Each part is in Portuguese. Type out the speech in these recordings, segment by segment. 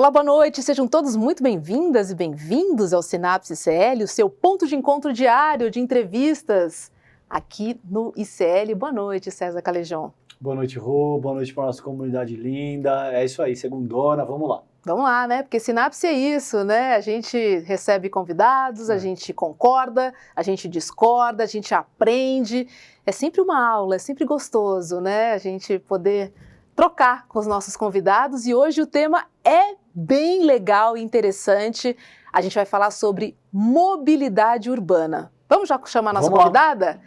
Olá, boa noite, sejam todos muito bem-vindas e bem-vindos ao Sinapse ICL, o seu ponto de encontro diário de entrevistas aqui no ICL. Boa noite, César Calejão. Boa noite, Rô, boa noite para a nossa comunidade linda, é isso aí, segundona, vamos lá. Vamos lá, né? Porque Sinapse é isso, né? A gente recebe convidados, a gente concorda, a gente discorda, a gente aprende. É sempre uma aula, é sempre gostoso, né? A gente poder trocar com os nossos convidados e hoje o tema é bem legal e interessante. A gente vai falar sobre mobilidade urbana. Vamos já chamar a nossa convidada?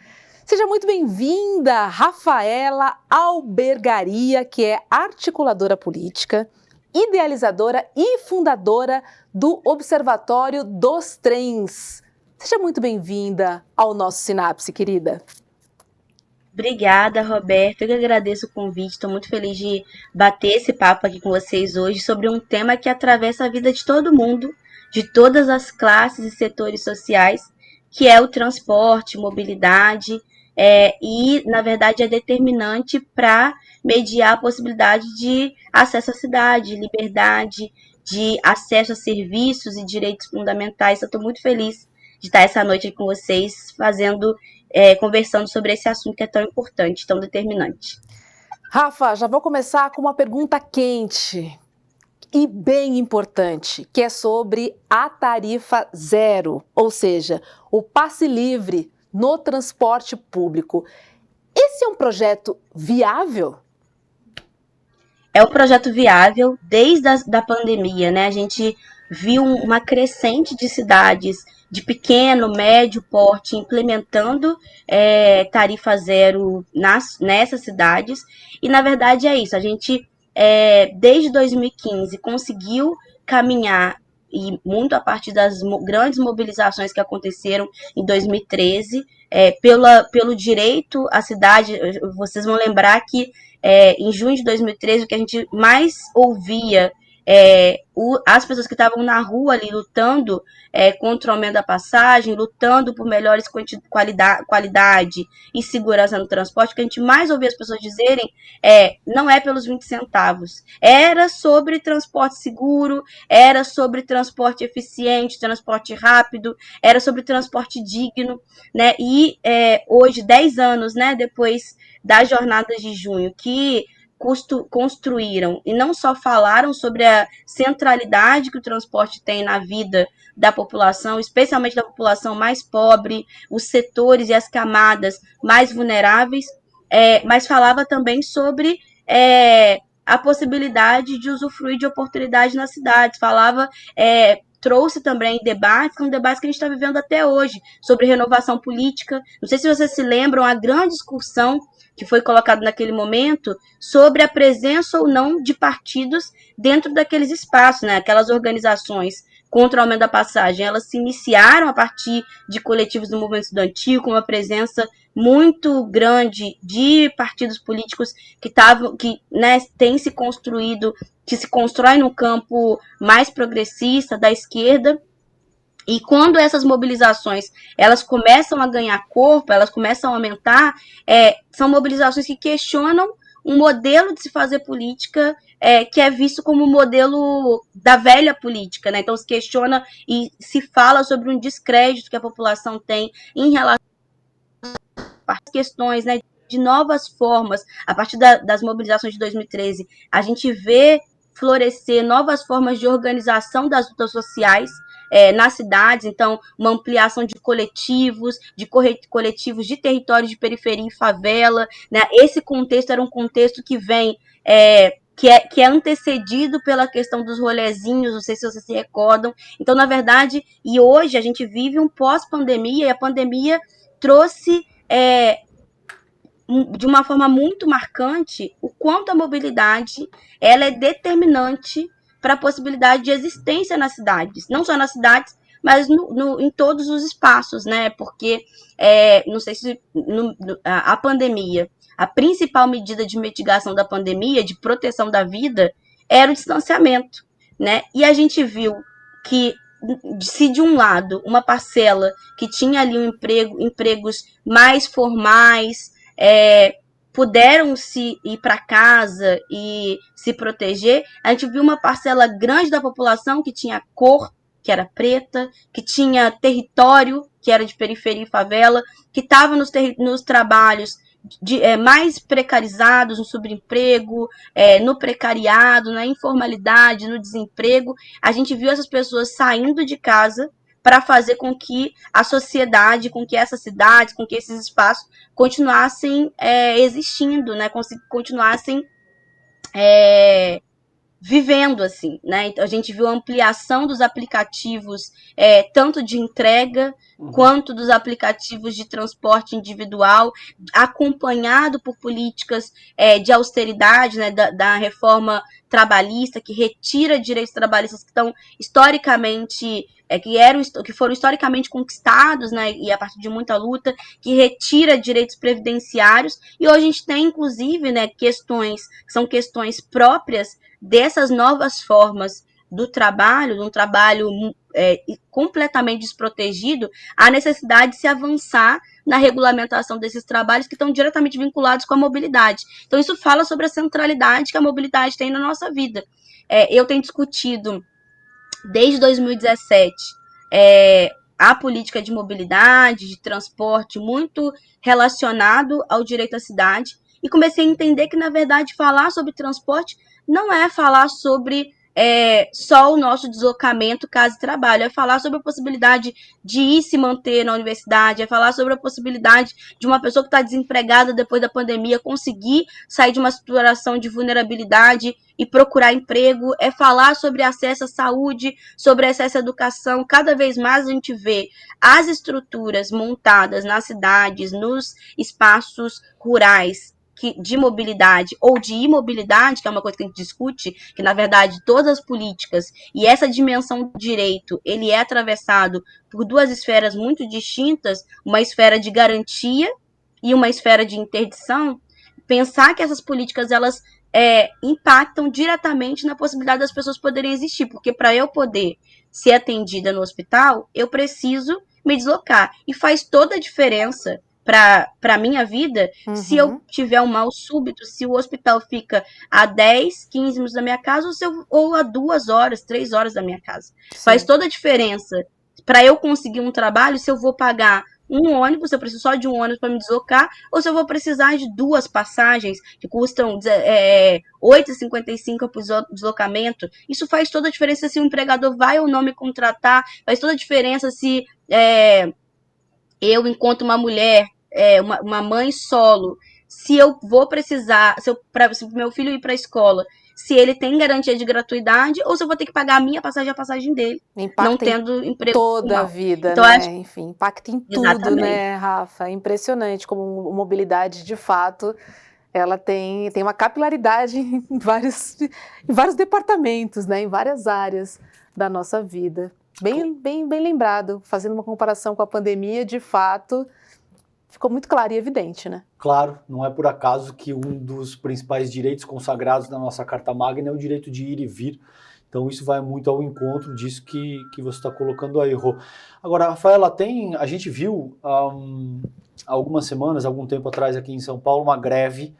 Seja muito bem-vinda, Rafaela Albergaria, que é articuladora política, idealizadora e fundadora do Observatório dos Trens. Seja muito bem-vinda ao nosso Sinapse, querida. Obrigada, Roberto. Eu que agradeço o convite. Estou muito feliz de bater esse papo aqui com vocês hoje sobre um tema que atravessa a vida de todo mundo, de todas as classes e setores sociais, que é o transporte, mobilidade, e, na verdade, é determinante para mediar a possibilidade de acesso à cidade, liberdade, de acesso a serviços e direitos fundamentais. Eu estou muito feliz de estar essa noite aqui com vocês, conversando sobre esse assunto que é tão importante, tão determinante. Rafa, já vou começar com uma pergunta quente e bem importante, que é sobre a tarifa zero, ou seja, o passe livre no transporte público. Esse é um projeto viável? É um projeto viável desde a pandemia, né? A gente viu uma crescente de cidades de pequeno, médio porte implementando tarifa zero nessas cidades. E, na verdade, é isso. A gente, desde 2015, conseguiu caminhar, e muito a partir das grandes mobilizações que aconteceram em 2013, pelo direito à cidade. Vocês vão lembrar que em junho de 2013, o que a gente mais ouvia as pessoas que estavam na rua ali lutando contra o aumento da passagem, lutando por melhores qualidade e segurança no transporte, o que a gente mais ouvia as pessoas dizerem não é pelos 20 centavos, era sobre transporte seguro, era sobre transporte eficiente, transporte rápido, era sobre transporte digno, né? E hoje, 10 anos, né, depois das jornadas de junho, que construíram e não só falaram sobre a centralidade que o transporte tem na vida da população, especialmente da população mais pobre, os setores e as camadas mais vulneráveis, mas falava também sobre a possibilidade de usufruir de oportunidades nas cidades, trouxe também debates, que a gente está vivendo até hoje, sobre renovação política. Não sei se vocês se lembram, a grande discussão que foi colocado naquele momento sobre a presença ou não de partidos dentro daqueles espaços, né? Aquelas organizações contra o aumento da passagem, elas se iniciaram a partir de coletivos do movimento estudantil, com uma presença muito grande de partidos políticos que têm se construído, que se constrói no campo mais progressista da esquerda. E quando essas mobilizações elas começam a ganhar corpo, elas começam a aumentar, são mobilizações que questionam um modelo de se fazer política que é visto como o modelo da velha política, né? Então se questiona e se fala sobre um descrédito que a população tem em relação às questões, né, de novas formas. A partir das mobilizações de 2013, a gente vê florescer novas formas de organização das lutas sociais nas cidades, então uma ampliação de coletivos de territórios de periferia e favela, né? Esse contexto era um contexto que vem que é antecedido pela questão dos rolezinhos, não sei se vocês se recordam. Então, na verdade, e hoje a gente vive um pós-pandemia, e a pandemia trouxe de uma forma muito marcante o quanto a mobilidade ela é determinante para a possibilidade de existência nas cidades, não só nas cidades, mas em todos os espaços, né? Porque, não sei se a pandemia, a principal medida de mitigação da pandemia, de proteção da vida, era o distanciamento, né? E a gente viu que, se de um lado, uma parcela que tinha ali empregos mais formais, puderam se ir para casa e se proteger, a gente viu uma parcela grande da população que tinha cor, que era preta, que tinha território, que era de periferia e favela, que estava nos trabalhos mais precarizados, no subemprego, no precariado, na informalidade, no desemprego. A gente viu essas pessoas saindo de casa para fazer com que a sociedade, com que essas cidades, com que esses espaços continuassem existindo, né? Continuassem vivendo, assim, né? Então, a gente viu a ampliação dos aplicativos, tanto de entrega, quanto dos aplicativos de transporte individual, acompanhado por políticas de austeridade, né? Da reforma trabalhista, que retira direitos trabalhistas que estão historicamente que foram historicamente conquistados, né, e a partir de muita luta, que retira direitos previdenciários, e hoje a gente tem, inclusive, né, questões que são questões próprias dessas novas formas do trabalho, de um trabalho completamente desprotegido, a necessidade de se avançar na regulamentação desses trabalhos que estão diretamente vinculados com a mobilidade. Então, isso fala sobre a centralidade que a mobilidade tem na nossa vida. Eu tenho discutido desde 2017, a política de mobilidade, de transporte, muito relacionado ao direito à cidade, e comecei a entender que, na verdade, falar sobre transporte não é falar sobre só o nosso deslocamento, casa e trabalho, é falar sobre a possibilidade de ir se manter na universidade, é falar sobre a possibilidade de uma pessoa que está desempregada depois da pandemia conseguir sair de uma situação de vulnerabilidade e procurar emprego, é falar sobre acesso à saúde, sobre acesso à educação. Cada vez mais a gente vê as estruturas montadas nas cidades, nos espaços rurais, de mobilidade ou de imobilidade, que é uma coisa que a gente discute, que na verdade todas as políticas e essa dimensão do direito, ele é atravessado por duas esferas muito distintas, uma esfera de garantia e uma esfera de interdição. Pensar que essas políticas, elas impactam diretamente na possibilidade das pessoas poderem existir, porque para eu poder ser atendida no hospital, eu preciso me deslocar, e faz toda a diferença para a minha vida, se eu tiver um mal súbito, se o hospital fica a 10, 15 minutos da minha casa, ou a 2 horas, 3 horas da minha casa. Sim. Faz toda a diferença para eu conseguir um trabalho, se eu vou pagar um ônibus, se eu preciso só de um ônibus para me deslocar, ou se eu vou precisar de 2 passagens que custam R$8,55 por deslocamento. Isso faz toda a diferença se o empregador vai ou não me contratar, faz toda a diferença se eu, enquanto uma mulher, uma mãe solo, se eu vou precisar, se meu filho ir para a escola, se ele tem garantia de gratuidade, ou se eu vou ter que pagar a minha passagem e a passagem dele, impacta não tendo emprego toda normal. A vida, então, né? Enfim, impacta em tudo, exatamente. Né, Rafa? É impressionante como mobilidade, de fato, ela tem uma capilaridade em vários departamentos, né? Em várias áreas da nossa vida. Bem lembrado, fazendo uma comparação com a pandemia, de fato, ficou muito claro e evidente, né? Claro, não é por acaso que um dos principais direitos consagrados na nossa Carta Magna é o direito de ir e vir. Então isso vai muito ao encontro disso que você está colocando aí, Rô. Agora, Rafaela, a gente viu há algumas semanas, algum tempo atrás aqui em São Paulo, uma greve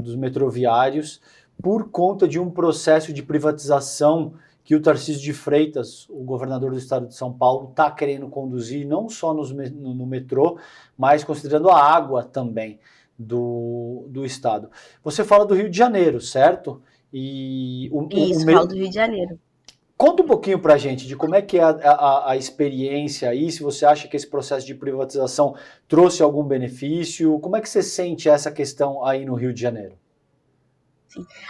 dos metroviários por conta de um processo de privatização que o Tarcísio de Freitas, o governador do estado de São Paulo, está querendo conduzir, não só no metrô, mas considerando a água também do estado. Você fala do Rio de Janeiro, certo? Isso, falo do Rio de Janeiro. Conta um pouquinho pra gente de como é que é a experiência aí, se você acha que esse processo de privatização trouxe algum benefício, como é que você sente essa questão aí no Rio de Janeiro?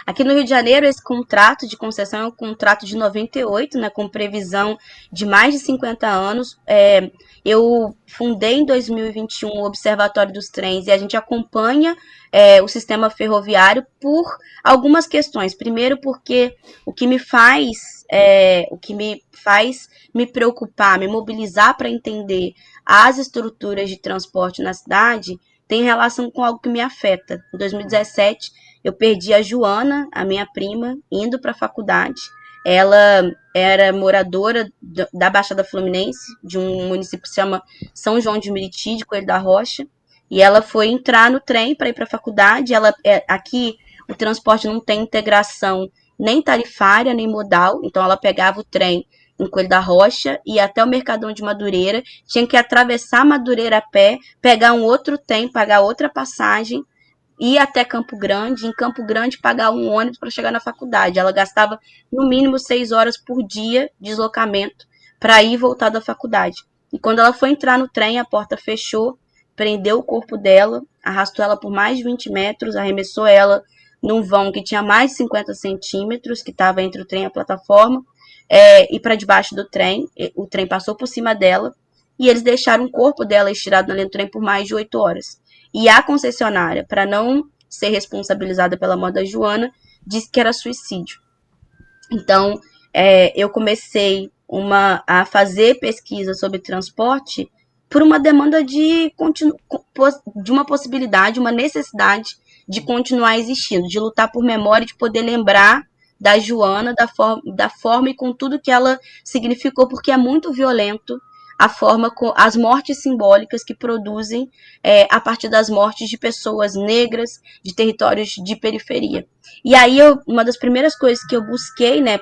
Aqui no Rio de Janeiro, esse contrato de concessão é um contrato de 98, né, com previsão de mais de 50 anos. Eu fundei em 2021 o Observatório dos Trens e a gente acompanha o sistema ferroviário por algumas questões. Primeiro, porque o que me faz me preocupar, me mobilizar para entender as estruturas de transporte na cidade tem relação com algo que me afeta. Em 2017, eu perdi a Joana, a minha prima, indo para a faculdade. Ela era moradora da Baixada Fluminense, de um município que se chama São João de Meriti, de Coelho da Rocha. E ela foi entrar no trem para ir para a faculdade. Aqui o transporte não tem integração nem tarifária, nem modal. Então ela pegava o trem em Coelho da Rocha, ia até o Mercadão de Madureira, tinha que atravessar Madureira a pé, pegar um outro trem, pagar outra passagem, ir até Campo Grande, em Campo Grande pagar um ônibus para chegar na faculdade. Ela gastava no mínimo 6 horas por dia de deslocamento para ir e voltar da faculdade. E quando ela foi entrar no trem, a porta fechou, prendeu o corpo dela, arrastou ela por mais de 20 metros, arremessou ela num vão que tinha mais de 50 centímetros, que estava entre o trem e a plataforma, e para debaixo do trem. O trem passou por cima dela e eles deixaram o corpo dela estirado na linha do trem por mais de 8 horas. E a concessionária, para não ser responsabilizada pela morte da Joana, disse que era suicídio. Então, eu comecei a fazer pesquisa sobre transporte por uma demanda de uma possibilidade, uma necessidade de continuar existindo, de lutar por memória, de poder lembrar da Joana, da forma e com tudo que ela significou, porque é muito violento a forma com as mortes simbólicas que produzem a partir das mortes de pessoas negras, de territórios de periferia. E aí, uma das primeiras coisas que eu busquei, né,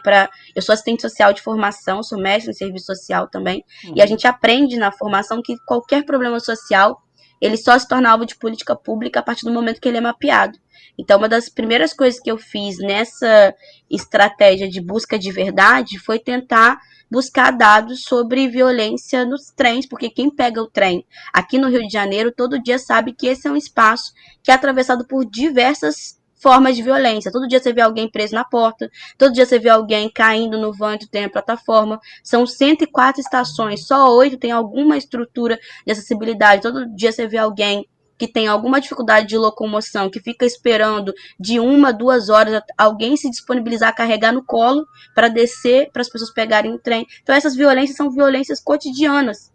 eu sou assistente social de formação, sou mestre em serviço social também, e a gente aprende na formação que qualquer problema social, ele só se torna alvo de política pública a partir do momento que ele é mapeado. Então, uma das primeiras coisas que eu fiz nessa estratégia de busca de verdade foi tentar buscar dados sobre violência nos trens, porque quem pega o trem aqui no Rio de Janeiro todo dia sabe que esse é um espaço que é atravessado por diversas formas de violência. Todo dia você vê alguém preso na porta, todo dia você vê alguém caindo no vão do trem na plataforma. São 104 estações, só 8 tem alguma estrutura de acessibilidade. Todo dia você vê alguém que tem alguma dificuldade de locomoção, que fica esperando de 1 a 2 horas alguém se disponibilizar a carregar no colo para descer, para as pessoas pegarem o trem. Então, essas violências são violências cotidianas.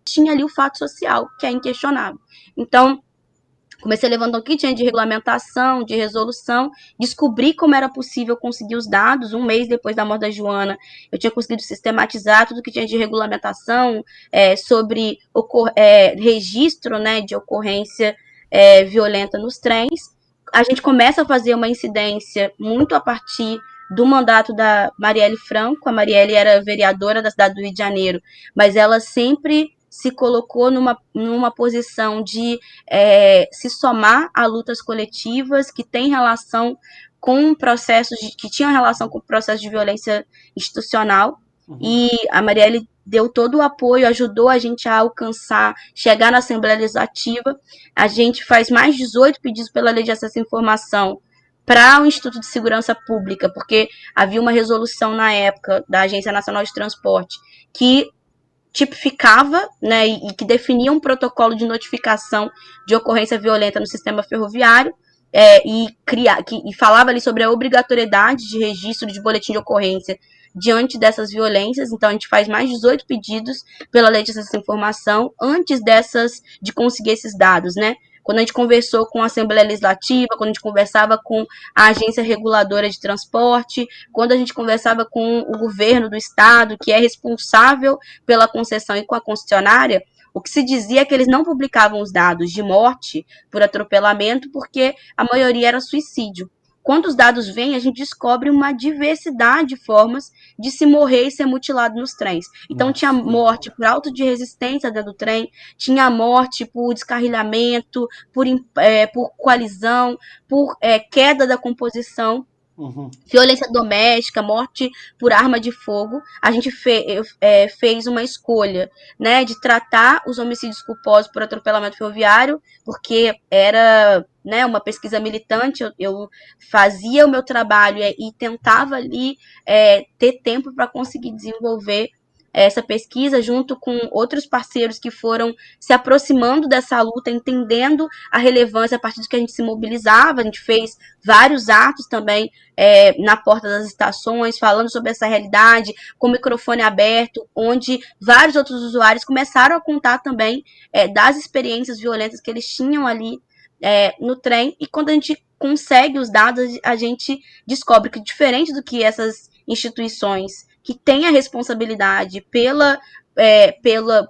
Tinha ali o fato social, que é inquestionável. Então, comecei levando o que tinha de regulamentação, de resolução, descobri como era possível conseguir os dados. Um mês depois da morte da Joana, eu tinha conseguido sistematizar tudo que tinha de regulamentação sobre registro, né, de ocorrência violenta nos trens. A gente começa a fazer uma incidência muito a partir do mandato da Marielle Franco. A Marielle era vereadora da cidade do Rio de Janeiro, mas ela sempre se colocou numa posição de se somar a lutas coletivas que têm relação com processos que tinham relação com o processo de violência institucional. E a Marielle deu todo o apoio, ajudou a gente a alcançar, chegar na Assembleia Legislativa. A gente faz mais de 18 pedidos pela Lei de Acesso à Informação para o Instituto de Segurança Pública, porque havia uma resolução na época da Agência Nacional de Transporte que tipificava, né, e que definia um protocolo de notificação de ocorrência violenta no sistema ferroviário, e falava ali sobre a obrigatoriedade de registro de boletim de ocorrência diante dessas violências. Então, a gente faz mais de 18 pedidos pela Lei de Acesso à Informação antes de conseguir esses dados, né? Quando a gente conversou com a Assembleia Legislativa, quando a gente conversava com a Agência Reguladora de Transporte, quando a gente conversava com o governo do estado, que é responsável pela concessão, e com a concessionária, o que se dizia é que eles não publicavam os dados de morte por atropelamento, porque a maioria era suicídio. Quando os dados vêm, a gente descobre uma diversidade de formas de se morrer e ser mutilado nos trens. Então, tinha morte por auto de resistência dentro do trem, tinha morte por descarrilhamento, por colisão, por queda da composição. Violência doméstica, morte por arma de fogo. A gente fez uma escolha, né, de tratar os homicídios culposos por atropelamento ferroviário, porque era, né, uma pesquisa militante. Eu fazia o meu trabalho e tentava ali ter tempo para conseguir desenvolver essa pesquisa junto com outros parceiros que foram se aproximando dessa luta, entendendo a relevância a partir do que a gente se mobilizava. A gente fez vários atos também na porta das estações, falando sobre essa realidade, com o microfone aberto, onde vários outros usuários começaram a contar também das experiências violentas que eles tinham ali no trem. E quando a gente consegue os dados, a gente descobre que, diferente do que essas instituições que têm a responsabilidade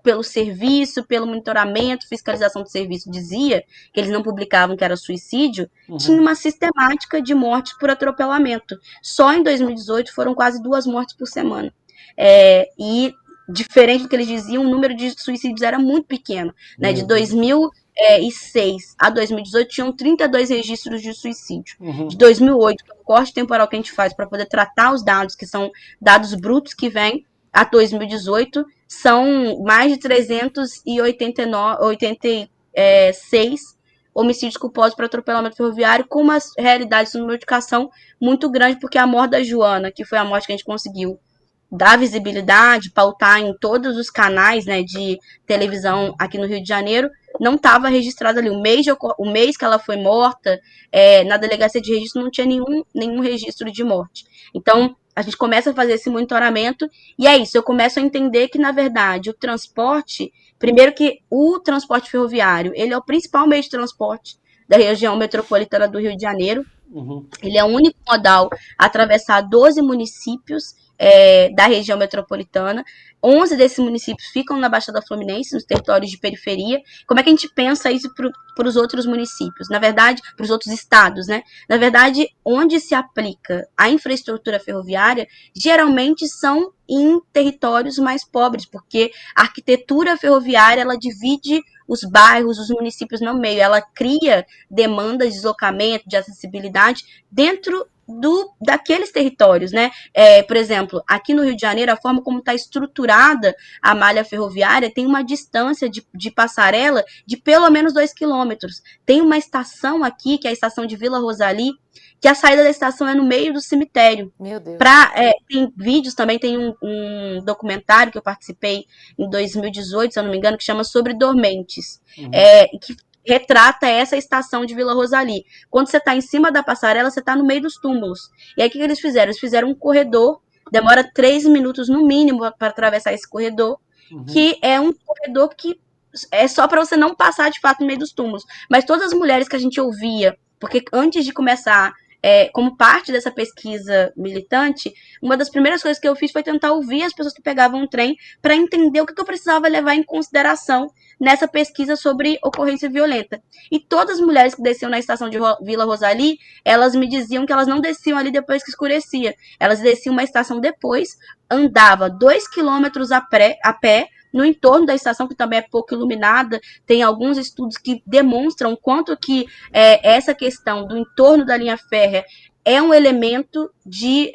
pelo serviço, pelo monitoramento, fiscalização do serviço, dizia que eles não publicavam que era suicídio, tinha uma sistemática de mortes por atropelamento. Só em 2018 foram quase 2 mortes por semana. E, diferente do que eles diziam, o número de suicídios era muito pequeno. Né? De 2006 a 2018, tinham 32 registros de suicídio. De 2008, que é o corte temporal que a gente faz para poder tratar os dados, que são dados brutos que vêm, a 2018, são mais de 386 homicídios culposos por atropelamento ferroviário, com uma realidade de notificação muito grande, porque a morte da Joana, que foi a morte que a gente conseguiu dar visibilidade, pautar em todos os canais, né, de televisão aqui no Rio de Janeiro, não estava registrado ali. O mês que ela foi morta, na delegacia de registro não tinha nenhum registro de morte. Então, a gente começa a fazer esse monitoramento, e é isso, eu começo a entender que, na verdade, o transporte, primeiro que o transporte ferroviário, ele é o principal meio de transporte da região metropolitana do Rio de Janeiro. Ele é o único modal a atravessar 12 municípios da região metropolitana. 11 desses municípios ficam na Baixada Fluminense, nos territórios de periferia. Como é que a gente pensa isso para os outros municípios? Na verdade, para os outros estados, né? Na verdade, onde se aplica a infraestrutura ferroviária, geralmente são em territórios mais pobres, porque a arquitetura ferroviária, ela divide os bairros, os municípios no meio. Ela cria demandas de deslocamento, de acessibilidade dentro daqueles territórios, né? Por exemplo, aqui no Rio de Janeiro, a forma como está estruturada a malha ferroviária tem uma distância de passarela de pelo menos 2 quilômetros. Tem uma estação aqui, que é a estação de Vila Rosali, que a saída da estação é no meio do cemitério. Meu Deus. Tem vídeos também, tem um documentário que eu participei em 2018, se eu não me engano, que chama Sobre Dormentes, que retrata essa estação de Vila Rosali. Quando você está em cima da passarela, você está no meio dos túmulos. E aí, o que eles fizeram? Eles fizeram um corredor, demora 3 minutos no mínimo para atravessar esse corredor, que é um corredor que é só para você não passar, de fato, no meio dos túmulos. Mas todas as mulheres que a gente ouvia, porque antes de começar, como parte dessa pesquisa militante, uma das primeiras coisas que eu fiz foi tentar ouvir as pessoas que pegavam um trem para entender o que eu precisava levar em consideração nessa pesquisa sobre ocorrência violenta. E todas as mulheres que desciam na estação de Vila Rosali, elas me diziam que elas não desciam ali depois que escurecia. Elas desciam uma estação depois, andava 2 quilômetros a pé, no entorno da estação, que também é pouco iluminada. Tem alguns estudos que demonstram quanto que essa questão do entorno da linha férrea é um elemento de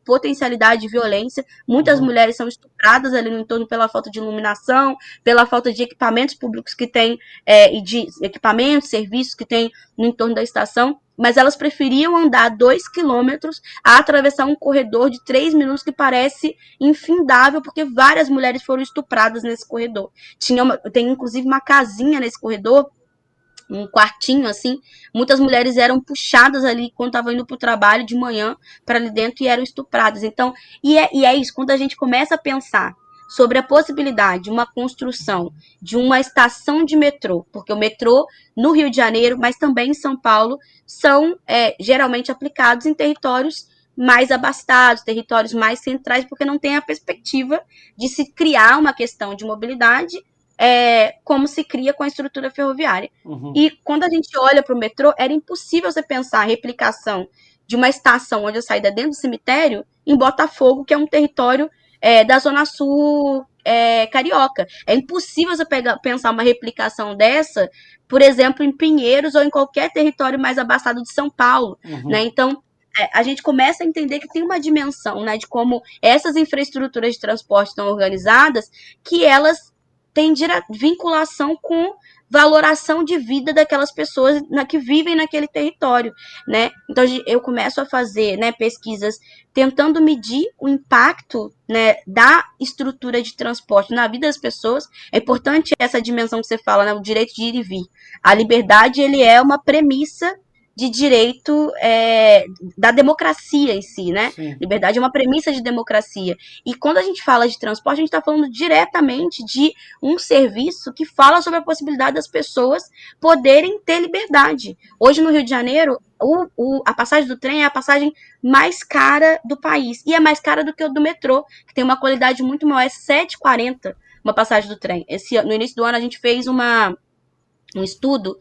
potencialidade de violência. Muitas mulheres são estupradas ali no entorno pela falta de iluminação, pela falta de equipamentos públicos que tem, e de equipamentos, serviços que tem no entorno da estação, mas elas preferiam andar 2 quilômetros a atravessar um corredor de 3 minutos que parece infindável, porque várias mulheres foram estupradas nesse corredor. Tem inclusive uma casinha nesse corredor, um quartinho assim, muitas mulheres eram puxadas ali quando estavam indo para o trabalho de manhã para ali dentro e eram estupradas. Então, e é isso, quando a gente começa a pensar sobre a possibilidade de uma construção de uma estação de metrô, porque o metrô no Rio de Janeiro, mas também em São Paulo, são geralmente aplicados em territórios mais abastados, territórios mais centrais, porque não tem a perspectiva de se criar uma questão de mobilidade como se cria com a estrutura ferroviária. E quando a gente olha para o metrô, era impossível você pensar a replicação de uma estação onde a saída é dentro do cemitério em Botafogo, que é um território da Zona Sul carioca. É impossível você pensar uma replicação dessa, por exemplo, em Pinheiros ou em qualquer território mais abastado de São Paulo. Né? Então, a gente começa a entender que tem uma dimensão, né, de como essas infraestruturas de transporte estão organizadas, que elas têm vinculação com valoração de vida daquelas pessoas que vivem naquele território, né? Então, eu começo a fazer, né, pesquisas tentando medir o impacto, né, da estrutura de transporte na vida das pessoas. É importante essa dimensão que você fala, né, o direito de ir e vir. A liberdade, ele é uma premissa de direito da democracia em si, né? Sim. Liberdade é uma premissa de democracia. E quando a gente fala de transporte, a gente está falando diretamente de um serviço que fala sobre a possibilidade das pessoas poderem ter liberdade. Hoje, no Rio de Janeiro, a passagem do trem é a passagem mais cara do país. E é mais cara do que o do metrô, que tem uma qualidade muito maior. É R$ 7,40 uma passagem do trem. No início do ano, a gente fez um estudo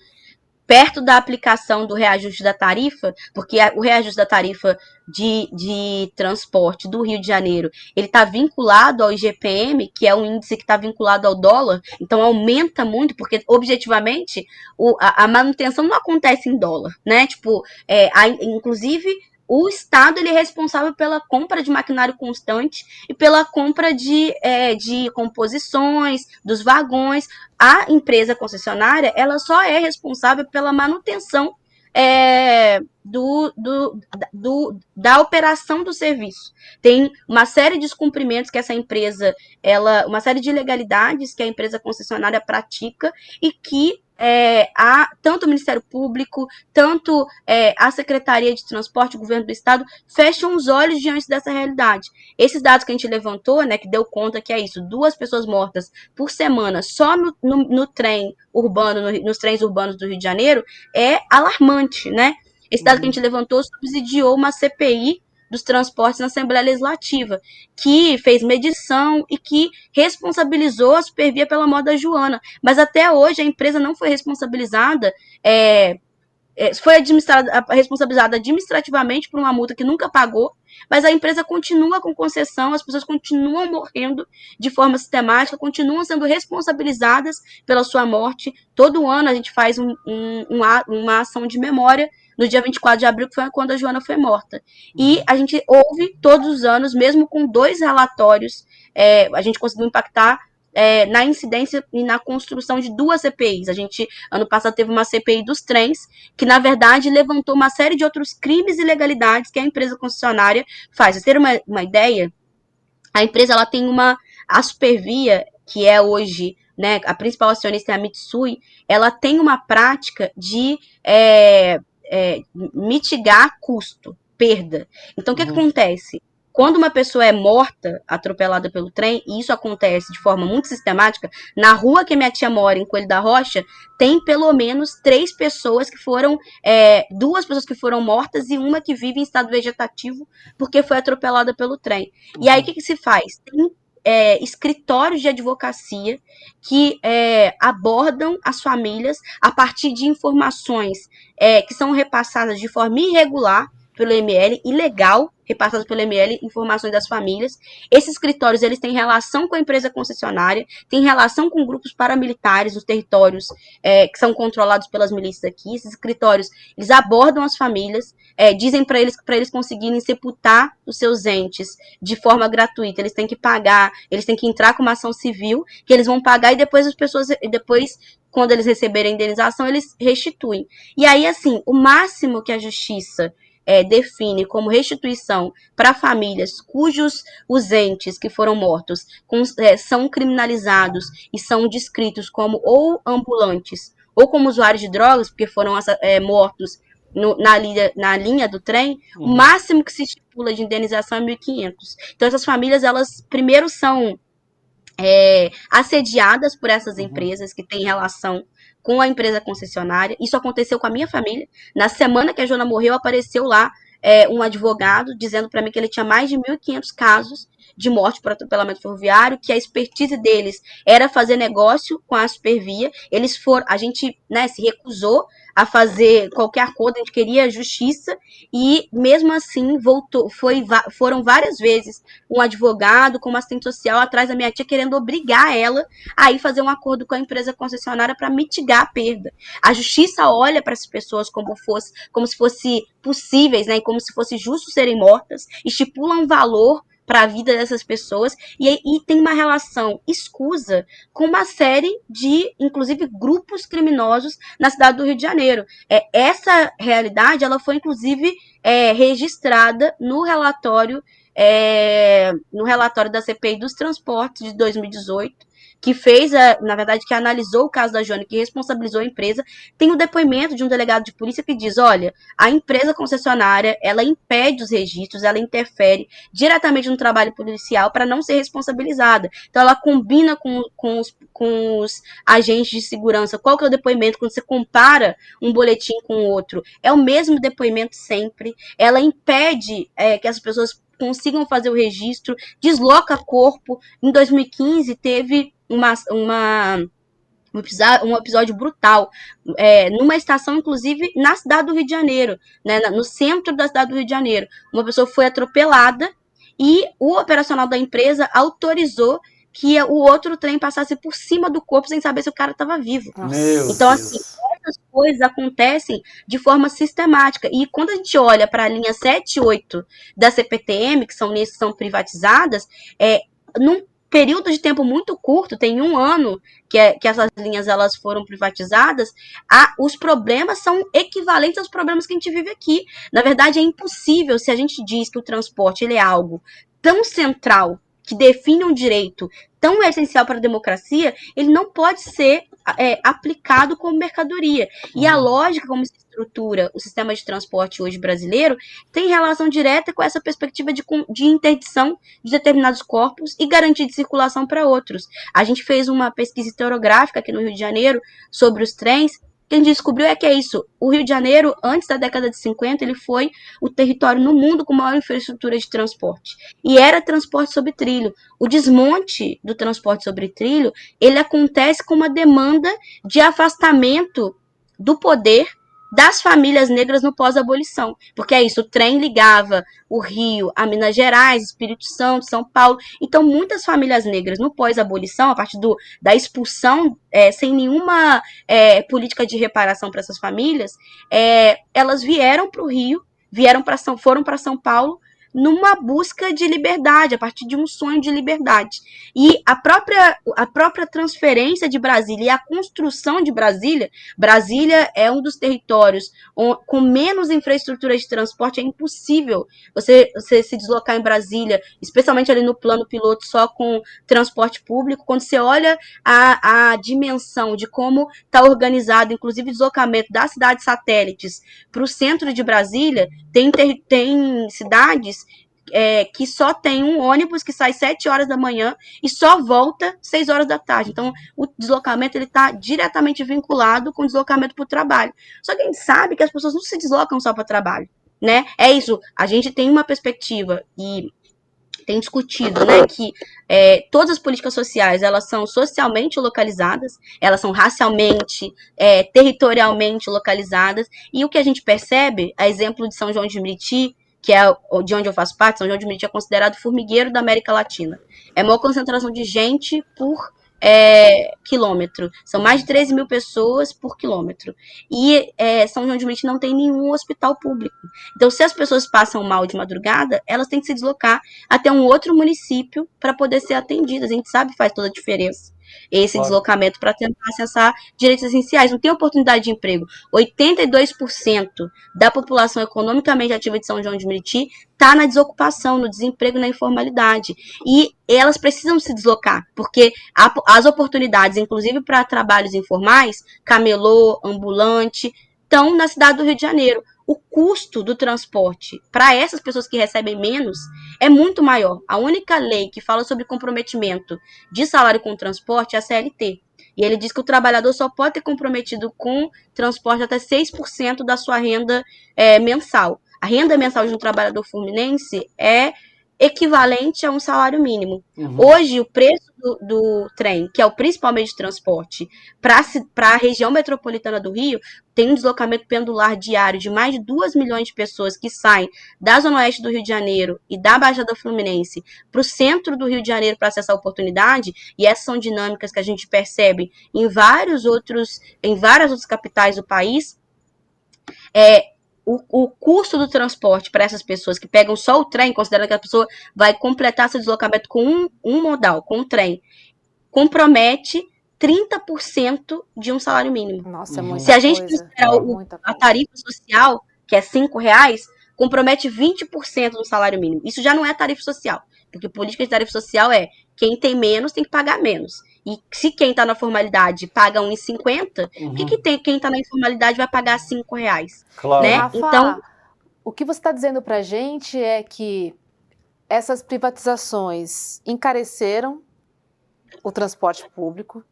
perto da aplicação do reajuste da tarifa, porque o reajuste da tarifa de transporte do Rio de Janeiro, ele está vinculado ao IGPM, que é um índice que está vinculado ao dólar, então aumenta muito, porque objetivamente a manutenção não acontece em dólar, né? Tipo, inclusive o Estado ele é responsável pela compra de maquinário constante e pela compra de composições, dos vagões. A empresa concessionária ela só é responsável pela manutenção da operação do serviço. Tem uma série de descumprimentos que essa empresa, uma série de ilegalidades que a empresa concessionária pratica e que tanto o Ministério Público, tanto a Secretaria de Transporte, o Governo do Estado, fecham os olhos diante dessa realidade. Esses dados que a gente levantou, né, que deu conta que é isso, 2 pessoas mortas por semana só no trem urbano, nos trens urbanos do Rio de Janeiro, é alarmante, né? Esse dado que a gente levantou subsidiou uma CPI dos transportes na Assembleia Legislativa, que fez medição e que responsabilizou a Supervia pela morte da Joana. Mas até hoje a empresa não foi responsabilizada, responsabilizada administrativamente por uma multa que nunca pagou, mas a empresa continua com concessão, as pessoas continuam morrendo de forma sistemática, continuam sendo responsabilizadas pela sua morte. Todo ano a gente faz uma ação de memória no dia 24 de abril, que foi quando a Joana foi morta. E a gente ouve todos os anos, mesmo com 2 relatórios, a gente conseguiu impactar na incidência e na construção de 2 CPIs. A gente, ano passado, teve uma CPI dos trens, que, na verdade, levantou uma série de outros crimes e ilegalidades que a empresa concessionária faz. Pra vocês terem uma ideia, a empresa ela tem a Supervia, que é hoje, né, a principal acionista é a Mitsui, ela tem uma prática de mitigar custo, perda. Então, o que acontece? Quando uma pessoa é morta, atropelada pelo trem, e isso acontece de forma muito sistemática, na rua que minha tia mora, em Coelho da Rocha, tem pelo menos 3 pessoas que foram, 2 pessoas que foram mortas e uma que vive em estado vegetativo porque foi atropelada pelo trem. E aí, o que se faz? Tem escritórios de advocacia que abordam as famílias a partir de informações que são repassadas de forma irregular pelo ML, ilegal, repassadas pelo ML, informações das famílias. Esses escritórios, eles têm relação com a empresa concessionária, têm relação com grupos paramilitares nos territórios que são controlados pelas milícias aqui. Esses escritórios, eles abordam as famílias, dizem para eles conseguirem sepultar os seus entes de forma gratuita. Eles têm que pagar, eles têm que entrar com uma ação civil, que eles vão pagar e depois as pessoas, quando eles receberem a indenização, eles restituem. E aí, assim, o máximo que a justiça define como restituição para famílias cujos os entes que foram mortos são criminalizados e são descritos como ou ambulantes ou como usuários de drogas, porque foram mortos na linha do trem, o máximo que se estipula de indenização é 1.500. Então, essas famílias, elas primeiro são assediadas por essas empresas que têm relação com a empresa concessionária. Isso aconteceu com a minha família. Na semana que a Joana morreu, apareceu lá um advogado dizendo para mim que ele tinha mais de 1.500 casos de morte por atropelamento ferroviário, que a expertise deles era fazer negócio com a Supervia. A gente se recusou a fazer qualquer acordo, a gente queria justiça, e mesmo assim foram várias vezes um advogado com uma assistente social atrás da minha tia querendo obrigar ela a ir fazer um acordo com a empresa concessionária para mitigar a perda. A justiça olha para essas pessoas como se fosse possíveis, né, e como se fosse justo serem mortas, estipula um valor para a vida dessas pessoas e tem uma relação escusa com uma série de, inclusive, grupos criminosos na cidade do Rio de Janeiro. Essa realidade, ela foi, inclusive, registrada no relatório no relatório da CPI dos transportes de 2018, que fez, na verdade, que analisou o caso da Joana, que responsabilizou a empresa, tem o depoimento de um delegado de polícia que diz, olha, a empresa concessionária, ela impede os registros, ela interfere diretamente no trabalho policial para não ser responsabilizada. Então, ela combina com os agentes de segurança. Qual que é o depoimento? Quando você compara um boletim com o outro, é o mesmo depoimento sempre. Ela impede que as pessoas consigam fazer o registro, desloca corpo. Em 2015, teve um episódio brutal, numa estação, inclusive, na cidade do Rio de Janeiro, né, no centro da cidade do Rio de Janeiro. Uma pessoa foi atropelada e o operacional da empresa autorizou que o outro trem passasse por cima do corpo sem saber se o cara estava vivo. Então, assim, essas coisas acontecem de forma sistemática. E quando a gente olha para a linha 7 e 8 da CPTM, que são linhas que são privatizadas, num período de tempo muito curto, tem 1 ano que essas linhas elas foram privatizadas, os problemas são equivalentes aos problemas que a gente vive aqui. Na verdade, é impossível, se a gente diz que o transporte ele é algo tão central, que define um direito tão essencial para a democracia, ele não pode ser aplicado como mercadoria. E a lógica como se estrutura o sistema de transporte hoje brasileiro tem relação direta com essa perspectiva de interdição de determinados corpos e garantia de circulação para outros. A gente fez uma pesquisa historiográfica aqui no Rio de Janeiro sobre os trens. O que a gente descobriu que é isso. O Rio de Janeiro, antes da década de 50, ele foi o território no mundo com maior infraestrutura de transporte. E era transporte sobre trilho. O desmonte do transporte sobre trilho, ele acontece com uma demanda de afastamento do poder das famílias negras no pós-abolição. Porque é isso, o trem ligava o Rio a Minas Gerais, Espírito Santo, São Paulo. Então, muitas famílias negras no pós-abolição, a partir da expulsão, sem nenhuma política de reparação para essas famílias, elas vieram para o Rio, foram para São Paulo, numa busca de liberdade, a partir de um sonho de liberdade. E a própria transferência de Brasília e a construção de Brasília é um dos territórios com menos infraestrutura de transporte. É impossível você se deslocar em Brasília, especialmente ali no plano piloto, só com transporte público. Quando você olha a dimensão de como está organizado, inclusive o deslocamento das cidades satélites para o centro de Brasília, tem cidades que só tem um ônibus que sai 7 horas da manhã e só volta 6 horas da tarde. Então, o deslocamento está diretamente vinculado com o deslocamento para o trabalho. Só que a gente sabe que as pessoas não se deslocam só para o trabalho, né? É isso, a gente tem uma perspectiva e tem discutido, né, que todas as políticas sociais, elas são socialmente localizadas, elas são racialmente, territorialmente localizadas, e o que a gente percebe, a exemplo de São João de Meriti, que é de onde eu faço parte, São João de Meriti é considerado formigueiro da América Latina. É a maior concentração de gente por quilômetro. São mais de 13 mil pessoas por quilômetro. E São João de Meriti não tem nenhum hospital público. Então, se as pessoas passam mal de madrugada, elas têm que se deslocar até um outro município para poder ser atendidas. A gente sabe que faz toda a diferença esse deslocamento para tentar acessar direitos essenciais. Não tem oportunidade de emprego. 82% da população economicamente ativa de São João de Meriti está na desocupação, no desemprego, na informalidade. E elas precisam se deslocar, porque as oportunidades, inclusive para trabalhos informais, camelô, ambulante, estão na cidade do Rio de Janeiro. O custo do transporte para essas pessoas que recebem menos é muito maior. A única lei que fala sobre comprometimento de salário com transporte é a CLT. E ele diz que o trabalhador só pode ter comprometido com transporte até 6% da sua renda mensal. A renda mensal de um trabalhador fluminense é equivalente a um salário mínimo. Hoje, o preço do trem, que é o principal meio de transporte, para a região metropolitana do Rio, tem um deslocamento pendular diário de mais de 2 milhões de pessoas que saem da Zona Oeste do Rio de Janeiro e da Baixada Fluminense para o centro do Rio de Janeiro para acessar a oportunidade, e essas são dinâmicas que a gente percebe em várias outras capitais do país. O custo do transporte para essas pessoas que pegam só o trem, considerando que a pessoa vai completar seu deslocamento com um modal, com um trem, compromete 30% de um salário mínimo. Nossa, é muita Se a gente coisa. considerar a tarifa social, que é R$5, compromete 20% do salário mínimo. Isso já não é tarifa social, porque política de tarifa social é quem tem menos tem que pagar menos. E se quem está na formalidade paga 1,50, quem está na informalidade vai pagar R$5? Claro. Né? Rafa, Então, o que você está dizendo para a gente é que essas privatizações encareceram o transporte público,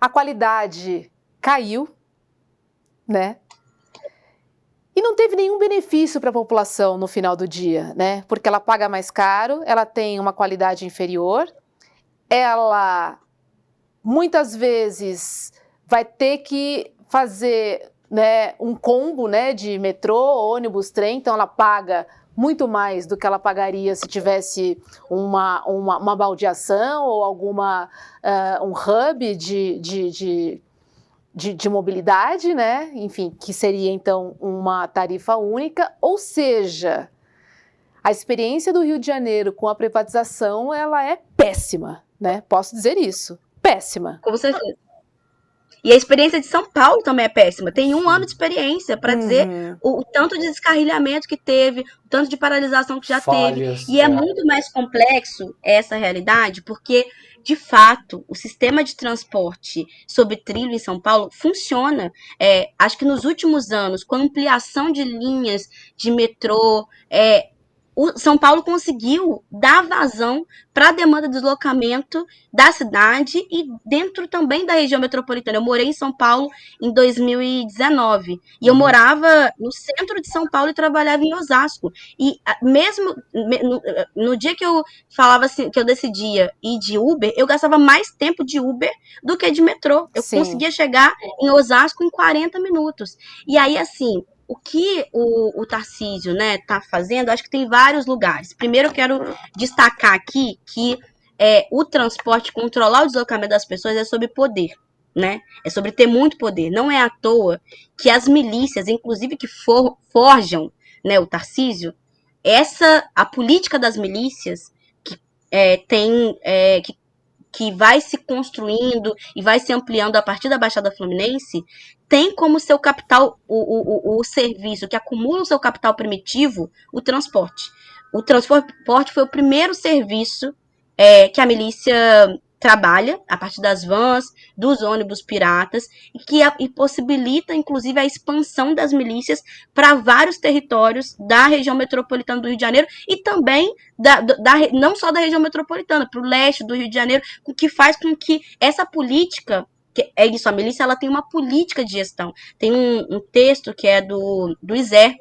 a qualidade caiu, né? E não teve nenhum benefício para a população no final do dia, né? Porque ela paga mais caro, ela tem uma qualidade inferior, ela muitas vezes vai ter que fazer, né, um combo, né, de metrô, ônibus, trem, então ela paga muito mais do que ela pagaria se tivesse uma baldeação ou um hub de mobilidade, né? Enfim, que seria então uma tarifa única, ou seja, a experiência do Rio de Janeiro com a privatização, ela é péssima, né? Posso dizer isso, péssima. com certeza. E a experiência de São Paulo também é péssima. Tem 1 ano de experiência para dizer o tanto de descarrilhamento que teve, o tanto de paralisação que já Falhas, teve. E é muito mais complexo essa realidade, porque, de fato, o sistema de transporte sobre trilho em São Paulo funciona. Acho que nos últimos anos, com a ampliação de linhas de metrô, o São Paulo conseguiu dar vazão para a demanda de deslocamento da cidade e dentro também da região metropolitana. Eu morei em São Paulo em 2019 e eu morava no centro de São Paulo e trabalhava em Osasco. E mesmo no dia que eu falava assim, que eu decidia ir de Uber, eu gastava mais tempo de Uber do que de metrô. Eu conseguia chegar em Osasco em 40 minutos. E aí, assim, o que o Tarcísio, né, tá fazendo, acho que tem vários lugares. Primeiro, eu quero destacar aqui que o transporte, controlar o deslocamento das pessoas é sobre poder, né? É sobre ter muito poder. Não é à toa que as milícias, inclusive que forjam, né, o Tarcísio, a política das milícias que que vai se construindo e vai se ampliando a partir da Baixada Fluminense, tem como seu capital, o serviço que acumula o seu capital primitivo, o transporte. O transporte foi o primeiro serviço que a milícia trabalha, a partir das vans, dos ônibus piratas, e possibilita, inclusive, a expansão das milícias para vários territórios da região metropolitana do Rio de Janeiro e também não só da região metropolitana, para o leste do Rio de Janeiro, o que faz com que essa política, é isso, a milícia ela tem uma política de gestão. Tem um texto que é do ISER,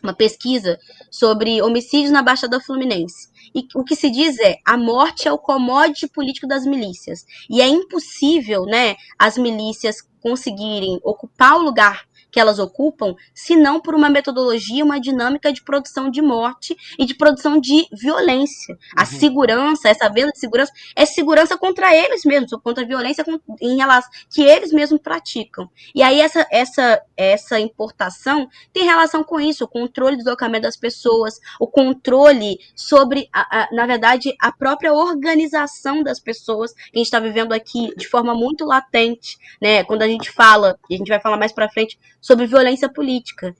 uma pesquisa sobre homicídios na Baixada Fluminense. E o que se diz a morte é o commodity político das milícias. E é impossível, né, as milícias conseguirem ocupar o lugar que elas ocupam, se não por uma metodologia, uma dinâmica de produção de morte e de produção de violência. A segurança, essa venda de segurança, é segurança contra eles mesmos, ou contra a violência em relação que eles mesmos praticam. E aí essa importação tem relação com isso, o controle do deslocamento das pessoas, o controle sobre, na verdade, a própria organização das pessoas, que a gente está vivendo aqui de forma muito latente, né? Quando a gente fala, e a gente vai falar mais para frente, sobre violência política.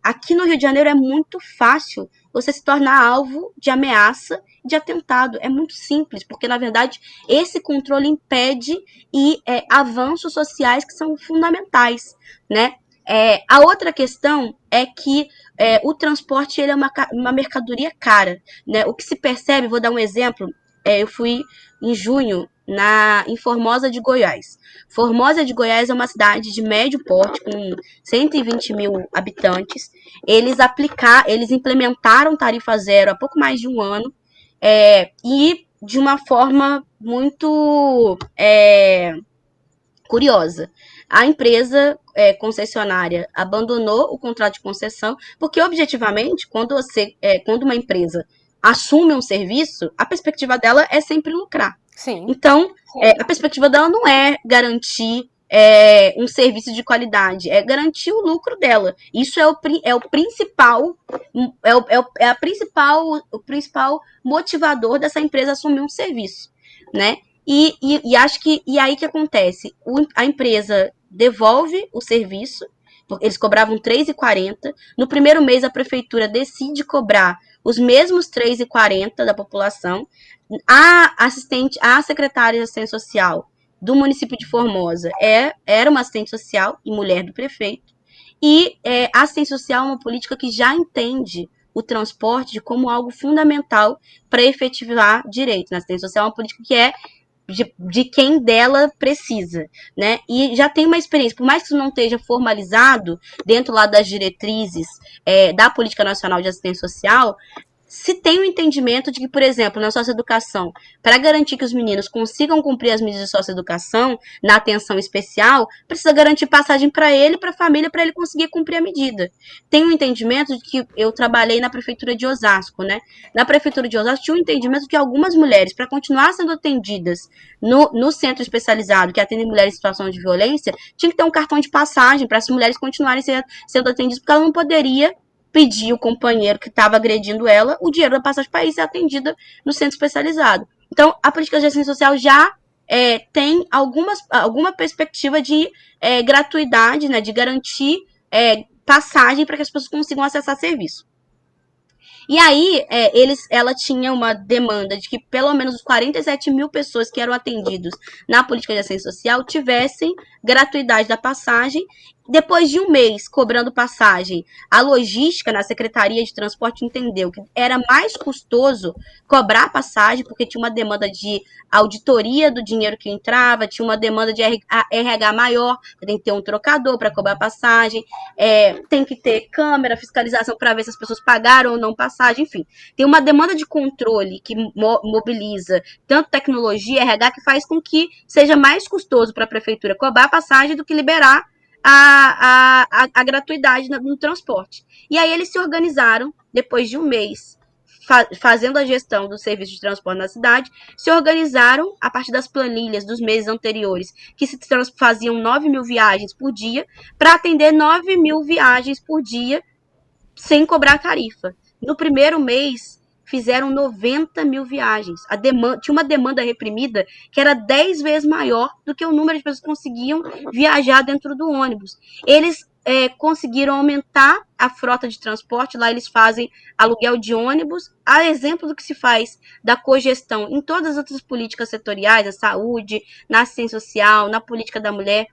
Aqui no Rio de Janeiro é muito fácil você se tornar alvo de ameaça, de atentado. É muito simples, porque, na verdade, esse controle impede avanços sociais que são fundamentais, né? A outra questão é que o transporte ele é uma mercadoria cara, né? O que se percebe, vou dar um exemplo, eu fui em junho em Formosa de Goiás. Formosa de Goiás é uma cidade de médio porte, com 120 mil habitantes. Eles implementaram tarifa zero há pouco mais de um ano, e de uma forma muito curiosa. A empresa concessionária abandonou o contrato de concessão, porque, objetivamente, quando uma empresa assume um serviço, a perspectiva dela é sempre lucrar. Sim. Então, a perspectiva dela não é garantir um serviço de qualidade, é garantir o lucro dela. Isso é o principal motivador dessa empresa assumir um serviço, né? E acho que aí que acontece, a empresa devolve o serviço Eles cobravam R$3,40. No primeiro mês, a prefeitura decide cobrar os mesmos R$3,40 da população. A secretária de assistência social do município de Formosa era uma assistente social e mulher do prefeito. E a assistência social é uma política que já entende o transporte como algo fundamental para efetivar direitos. A assistência social é uma política que é de quem dela precisa, né? E já tem uma experiência, por mais que isso não esteja formalizado dentro lá das diretrizes da Política Nacional de Assistência Social, se tem o entendimento de que, por exemplo, na socioeducação, para garantir que os meninos consigam cumprir as medidas de socioeducação na atenção especial, precisa garantir passagem para ele e para a família para ele conseguir cumprir a medida. Tem o entendimento de que eu trabalhei na prefeitura de Osasco, né? Na prefeitura de Osasco tinha o entendimento de que algumas mulheres, para continuar sendo atendidas no centro especializado que atende mulheres em situação de violência, tinha que ter um cartão de passagem para as mulheres continuarem sendo atendidas, porque ela não poderia pedir o companheiro que estava agredindo ela o dinheiro da passagem para ir ser atendida no centro especializado. Então, a política de assistência social já tem alguma perspectiva de gratuidade, né, de garantir passagem para que as pessoas consigam acessar serviço. E aí, ela tinha uma demanda de que pelo menos os 47 mil pessoas que eram atendidos na política de assistência social tivessem gratuidade da passagem. Depois de um mês cobrando passagem, a logística na Secretaria de Transporte entendeu que era mais custoso cobrar passagem, porque tinha uma demanda de auditoria do dinheiro que entrava, tinha uma demanda de RH maior, tem que ter um trocador para cobrar passagem, tem que ter câmera, fiscalização para ver se as pessoas pagaram ou não passagem, enfim. Tem uma demanda de controle que mobiliza tanto tecnologia, RH, que faz com que seja mais custoso para a prefeitura cobrar passagem do que liberar a gratuidade no transporte. E aí eles se organizaram, depois de um mês, fazendo a gestão do serviço de transporte na cidade, se organizaram a partir das planilhas dos meses anteriores, que faziam 9 mil viagens por dia, para atender 9 mil viagens por dia, sem cobrar tarifa. No primeiro mês, fizeram 90 mil viagens. Tinha uma demanda reprimida que era 10 vezes maior do que o número de pessoas que conseguiam viajar dentro do ônibus. Eles conseguiram aumentar a frota de transporte. Lá eles fazem aluguel de ônibus, a exemplo do que se faz da cogestão em todas as outras políticas setoriais, na saúde, na assistência social, na política da mulher.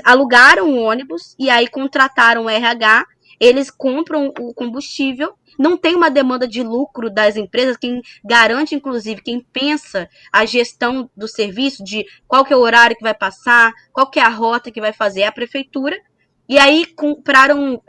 Alugaram um ônibus e aí contrataram o RH, eles compram o combustível. Não tem uma demanda de lucro das empresas, quem garante, inclusive, quem pensa a gestão do serviço, de qual que é o horário que vai passar, qual que é a rota que vai fazer, é a prefeitura. E aí compraram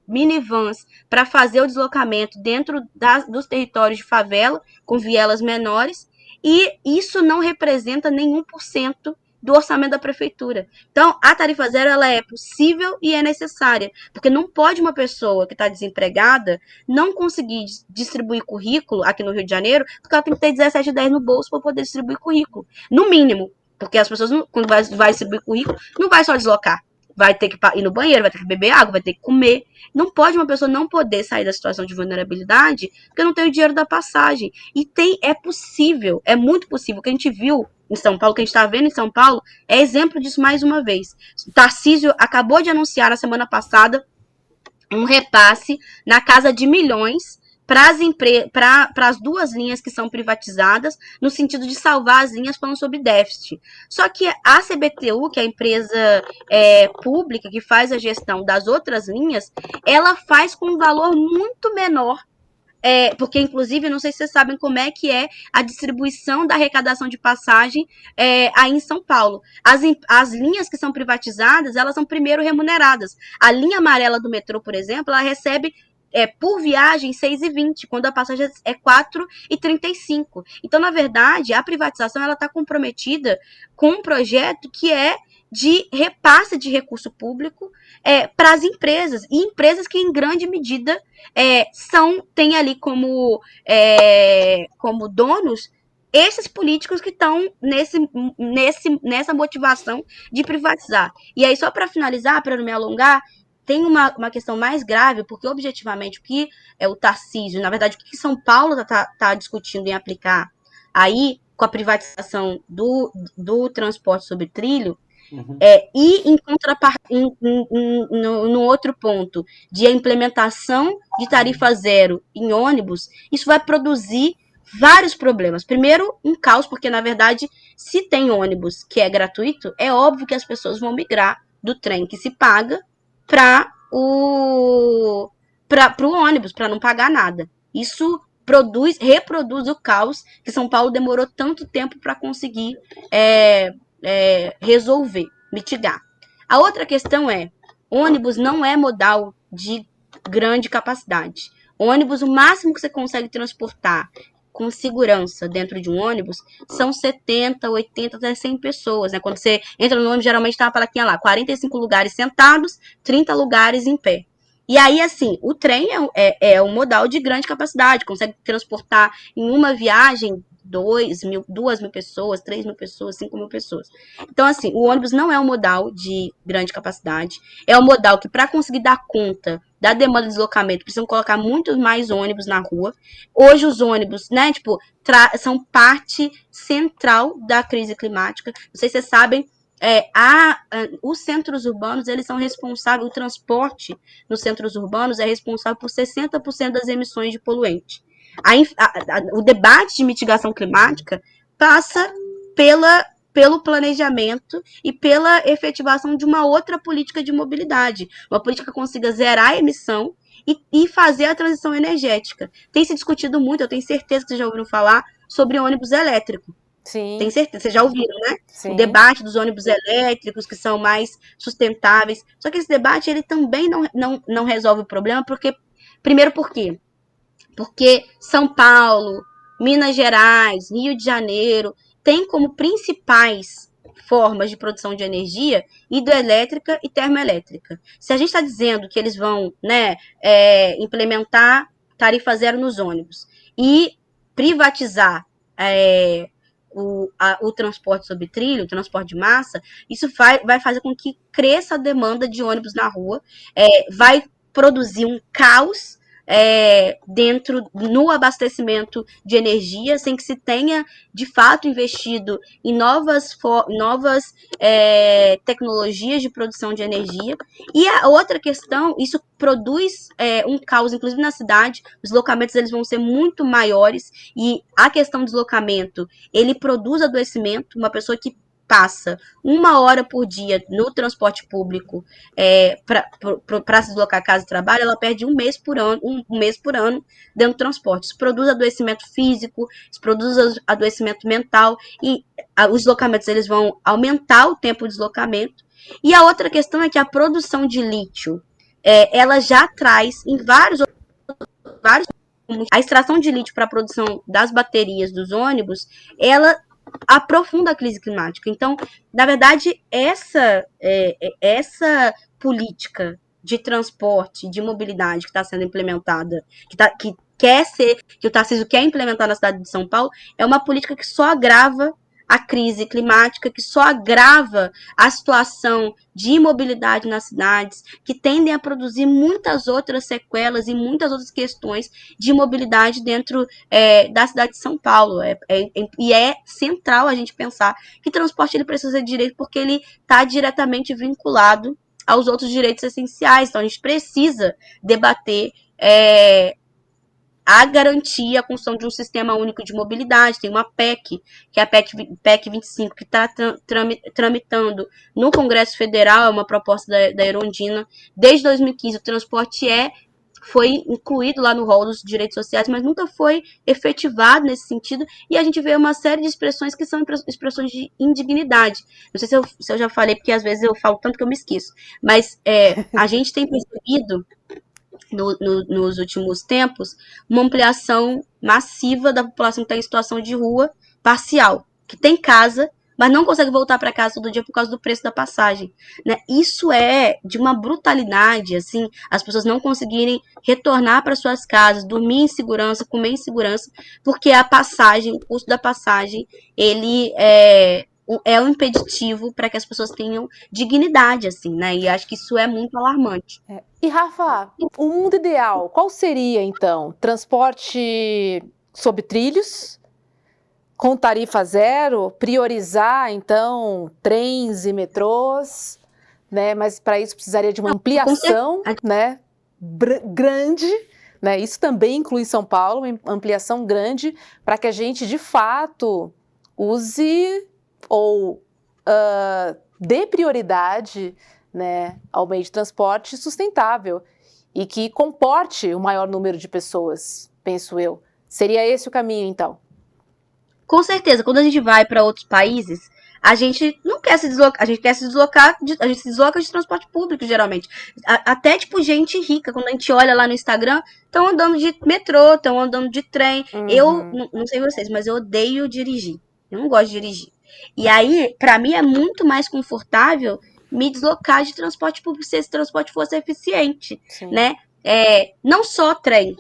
minivans para fazer o deslocamento dentro dos territórios de favela, com vielas menores, e isso não representa nem 1% do orçamento da prefeitura. Então, a tarifa zero ela é possível e é necessária, porque não pode uma pessoa que está desempregada não conseguir distribuir currículo aqui no Rio de Janeiro, porque ela tem que ter 17,10 no bolso para poder distribuir currículo, no mínimo, porque as pessoas, quando vai distribuir currículo, não vai só deslocar, vai ter que ir no banheiro, vai ter que beber água, vai ter que comer. Não pode uma pessoa não poder sair da situação de vulnerabilidade porque não tem o dinheiro da passagem. E é possível, é muito possível. O que a gente viu em São Paulo, o que a gente está vendo em São Paulo, é exemplo disso mais uma vez. O Tarcísio acabou de anunciar na semana passada um repasse na casa de milhões para as duas linhas que são privatizadas, no sentido de salvar as linhas falando sobre déficit. Só que a CBTU, que é a empresa pública que faz a gestão das outras linhas, ela faz com um valor muito menor, porque, inclusive, não sei se vocês sabem como é que é a distribuição da arrecadação de passagem aí em São Paulo. As linhas que são privatizadas, elas são primeiro remuneradas. A linha amarela do metrô, por exemplo, ela recebe por viagem, 6,20, quando a passagem é 4,35. Então, na verdade, a privatização está comprometida com um projeto que é de repasse de recurso público para as empresas, e empresas que, em grande medida, têm ali como donos esses políticos que estão nessa motivação de privatizar. E aí, só para finalizar, para não me alongar, tem uma questão mais grave, porque objetivamente o que o Tarcísio, na verdade, o que São Paulo está discutindo em aplicar aí com a privatização do transporte sobre trilho, Uhum. E em no outro ponto, de a implementação de tarifa zero em ônibus, isso vai produzir vários problemas. Primeiro, um caos, porque na verdade, se tem ônibus que é gratuito, é óbvio que as pessoas vão migrar do trem que se paga para o ônibus, para não pagar nada. Isso reproduz o caos que São Paulo demorou tanto tempo para conseguir resolver, mitigar. A outra questão é, ônibus não é modal de grande capacidade. Ônibus, o máximo que você consegue transportar com segurança dentro de um ônibus são 70, 80, até 100 pessoas, né? Quando você entra no ônibus, geralmente tá uma plaquinha lá, 45 lugares sentados, 30 lugares em pé. E aí, assim, o trem é um modal de grande capacidade, consegue transportar em uma viagem 2.000 pessoas, 3.000 pessoas, 5.000 pessoas. Então, assim, o ônibus não é um modal de grande capacidade, é um modal que, para conseguir dar conta da demanda de deslocamento, precisam colocar muitos mais ônibus na rua. Hoje, os ônibus, né, tipo, são parte central da crise climática. Não sei se vocês sabem, os centros urbanos, eles são responsáveis, o transporte nos centros urbanos é responsável por 60% das emissões de poluente. O debate de mitigação climática passa pelo planejamento e pela efetivação de uma outra política de mobilidade, uma política que consiga zerar a emissão e fazer a transição energética. Tem se discutido muito, eu tenho certeza que vocês já ouviram falar sobre ônibus elétrico. Sim. Tem certeza, vocês já ouviram, né? Sim. O debate dos ônibus elétricos, que são mais sustentáveis. Só que esse debate, ele também não resolve o problema, primeiro por quê? Porque São Paulo, Minas Gerais, Rio de Janeiro, tem como principais formas de produção de energia hidroelétrica e termoelétrica. Se a gente está dizendo que eles vão, né, implementar tarifa zero nos ônibus e privatizar o transporte sobre trilho, o transporte de massa, isso vai fazer com que cresça a demanda de ônibus na rua, vai produzir um caos no abastecimento de energia, sem que se tenha de fato investido em novas tecnologias de produção de energia. E a outra questão, isso produz um caos, inclusive na cidade, os deslocamentos eles vão ser muito maiores, e a questão do deslocamento, ele produz adoecimento. Uma pessoa que passa 1 hora por dia no transporte público para se deslocar a casa e trabalho, ela perde um mês por ano dentro do transporte. Isso produz adoecimento físico, isso produz adoecimento mental, e os deslocamentos eles vão aumentar o tempo de deslocamento. E a outra questão é que a produção de lítio, ela já traz em vários a extração de lítio para a produção das baterias dos ônibus, ela aprofunda a crise climática. Então, na verdade, essa política de transporte, de mobilidade que está sendo implementada, que o Tarcísio quer implementar na cidade de São Paulo, é uma política que só agrava a crise climática, que só agrava a situação de imobilidade nas cidades, que tendem a produzir muitas outras sequelas e muitas outras questões de mobilidade dentro da cidade de São Paulo. E é central a gente pensar que transporte ele precisa de direito, porque ele está diretamente vinculado aos outros direitos essenciais. Então, a gente precisa debater a garantia, a construção de um sistema único de mobilidade. Tem uma PEC, que é a PEC 25, que está tramitando no Congresso Federal, é uma proposta da Erundina. Desde 2015, o transporte foi incluído lá no rol dos direitos sociais, mas nunca foi efetivado nesse sentido, e a gente vê uma série de expressões que são expressões de indignidade. Não sei se eu já falei, porque às vezes eu falo tanto que eu me esqueço, mas a gente tem percebido nos últimos tempos, uma ampliação massiva da população que está em situação de rua parcial, que tem casa, mas não consegue voltar para casa todo dia por causa do preço da passagem, né? Isso é de uma brutalidade, assim, as pessoas não conseguirem retornar para suas casas, dormir em segurança, comer em segurança, porque a passagem, o custo da passagem, ele é um impeditivo para que as pessoas tenham dignidade, assim, né? E acho que isso é muito alarmante. E Rafa, o mundo ideal, qual seria então? Transporte sob trilhos, com tarifa zero, priorizar, então, trens e metrôs, né? Mas para isso precisaria de uma ampliação, né? Grande, né? Isso também inclui São Paulo, uma ampliação grande para que a gente, de fato, use ou dê prioridade, né, ao meio de transporte sustentável e que comporte o maior número de pessoas, penso eu. Seria esse o caminho, então? Com certeza, quando a gente vai para outros países, a gente não quer se deslocar, a gente quer se deslocar, a gente se desloca de transporte público, geralmente. Até, tipo, gente rica, quando a gente olha lá no Instagram, estão andando de metrô, estão andando de trem. Eu, não sei vocês, mas eu odeio dirigir. Eu não gosto de dirigir. E aí, para mim, é muito mais confortável me deslocar de transporte público se esse transporte fosse eficiente, né? Não só trem.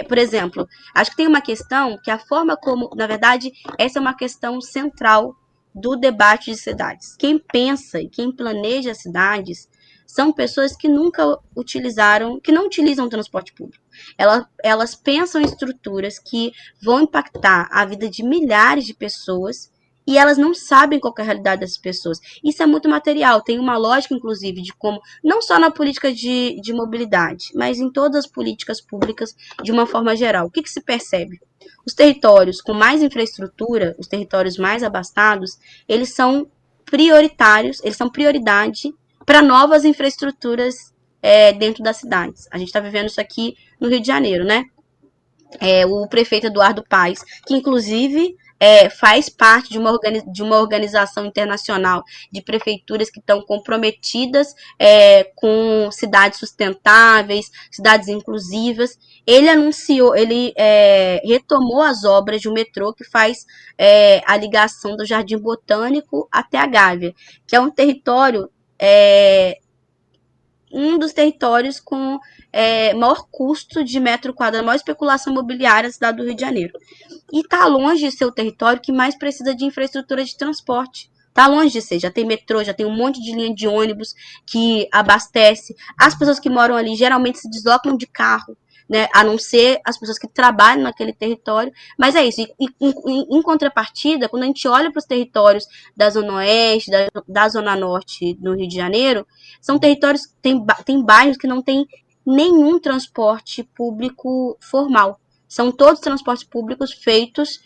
Por exemplo, acho que tem uma questão que a forma como, na verdade, essa é uma questão central do debate de cidades. Quem pensa e quem planeja as cidades são pessoas que nunca utilizaram, que não utilizam transporte público. Elas pensam em estruturas que vão impactar a vida de milhares de pessoas e elas não sabem qual é a realidade dessas pessoas. Isso é muito material, tem uma lógica, inclusive, de como, não só na política de mobilidade, mas em todas as políticas públicas de uma forma geral. O que se percebe? Os territórios com mais infraestrutura, os territórios mais abastados, eles são prioritários, eles são prioridade para novas infraestruturas dentro das cidades. A gente está vivendo isso aqui no Rio de Janeiro, né? O prefeito Eduardo Paes, que inclusive faz parte de uma organização internacional de prefeituras que estão comprometidas com cidades sustentáveis, cidades inclusivas. Ele anunciou, ele retomou as obras de um metrô que faz a ligação do Jardim Botânico até a Gávea, que é um território, um dos territórios com maior custo de metro quadrado, maior especulação imobiliária da cidade do Rio de Janeiro. E está longe de ser o território que mais precisa de infraestrutura de transporte. Está longe de ser, já tem metrô, já tem um monte de linha de ônibus que abastece. As pessoas que moram ali geralmente se deslocam de carro, né, a não ser as pessoas que trabalham naquele território. Mas é isso, em contrapartida, quando a gente olha para os territórios da Zona Oeste, da Zona Norte no Rio de Janeiro, são territórios, tem bairros que não tem nenhum transporte público formal. São todos transportes públicos feitos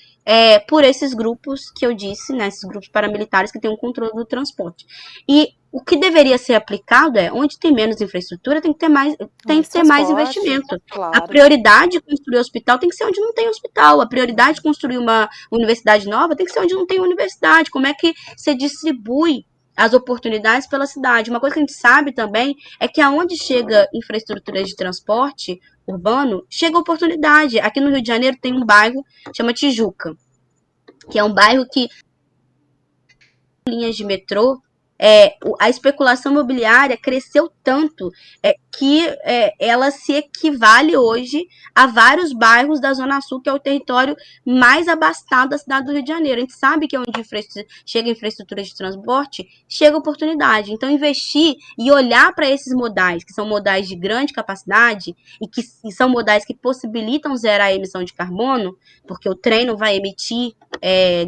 por esses grupos que eu disse, né, esses grupos paramilitares que têm um controle do transporte. E o que deveria ser aplicado onde tem menos infraestrutura, tem que ter mais investimento. Claro. A prioridade de construir hospital tem que ser onde não tem hospital. A prioridade de construir uma universidade nova tem que ser onde não tem universidade. Como é que você distribui as oportunidades pela cidade? Uma coisa que a gente sabe também é que aonde chega infraestrutura de transporte urbano, chega oportunidade. Aqui no Rio de Janeiro tem um bairro que chama Tijuca, que é um bairro que linhas de metrô, a especulação imobiliária cresceu tanto que ela se equivale hoje a vários bairros da Zona Sul, que é o território mais abastado da cidade do Rio de Janeiro. A gente sabe que onde chega infraestrutura de transporte, chega oportunidade. Então, investir e olhar para esses modais, que são modais de grande capacidade e são modais que possibilitam zerar a emissão de carbono, porque o trem não vai emitir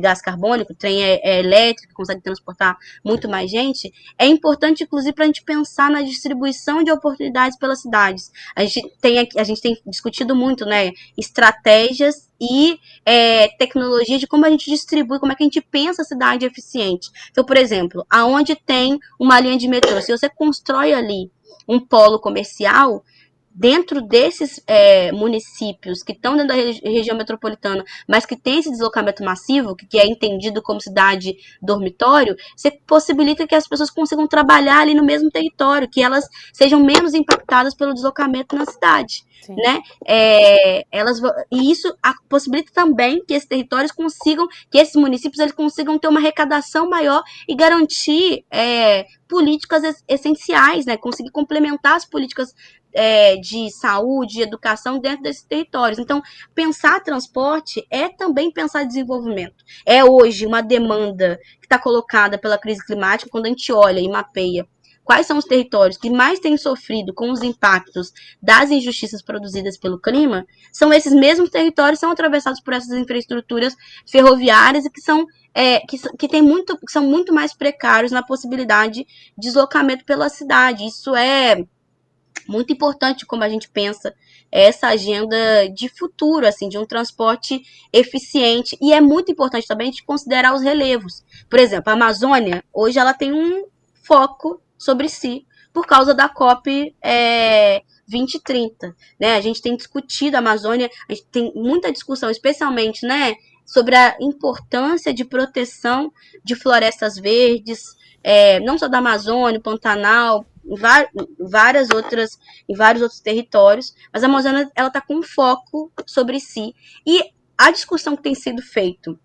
gás carbônico, o trem é elétrico, consegue transportar muito mais gente, é importante, inclusive, para a gente pensar na distribuição de oportunidades pelas cidades. A gente tem discutido muito, né, estratégias e tecnologia de como a gente distribui, como é que a gente pensa a cidade eficiente. Então, por exemplo, aonde tem uma linha de metrô, se você constrói ali um polo comercial, dentro desses municípios que estão dentro da região metropolitana, mas que tem esse deslocamento massivo, que é entendido como cidade dormitório, você possibilita que as pessoas consigam trabalhar ali no mesmo território, que elas sejam menos impactadas pelo deslocamento na cidade. Né? E isso possibilita também que esses territórios consigam, que esses municípios eles consigam ter uma arrecadação maior e garantir políticas essenciais, né? Conseguir complementar as políticas de saúde, de educação dentro desses territórios. Então, pensar transporte é também pensar desenvolvimento. É hoje uma demanda que está colocada pela crise climática, quando a gente olha e mapeia quais são os territórios que mais têm sofrido com os impactos das injustiças produzidas pelo clima, são esses mesmos territórios que são atravessados por essas infraestruturas ferroviárias e que são muito mais precários na possibilidade de deslocamento pela cidade. Isso é muito importante como a gente pensa essa agenda de futuro, assim, de um transporte eficiente. E é muito importante também a gente considerar os relevos. Por exemplo, a Amazônia, hoje ela tem um foco sobre si por causa da COP 2030. Né? A gente tem discutido a Amazônia, a gente tem muita discussão, especialmente, né, sobre a importância de proteção de florestas verdes, não só da Amazônia, Pantanal, em vários outros territórios, mas a Amazônia ela está com um foco sobre si. E a discussão que tem sido feita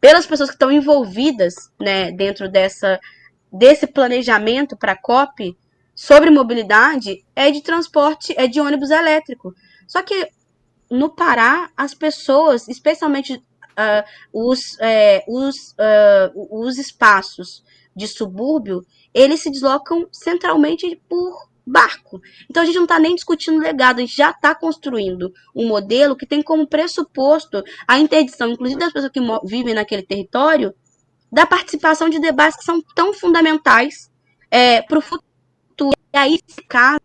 pelas pessoas que estão envolvidas, né, dentro desse planejamento para a COP sobre mobilidade é de transporte, é de ônibus elétrico. Só que no Pará, as pessoas, especialmente os espaços de subúrbio, eles se deslocam centralmente por barco. Então a gente não está nem discutindo legado, a gente já está construindo um modelo que tem como pressuposto a interdição, inclusive das pessoas que vivem naquele território, da participação de debates que são tão fundamentais para o futuro. E aí se casa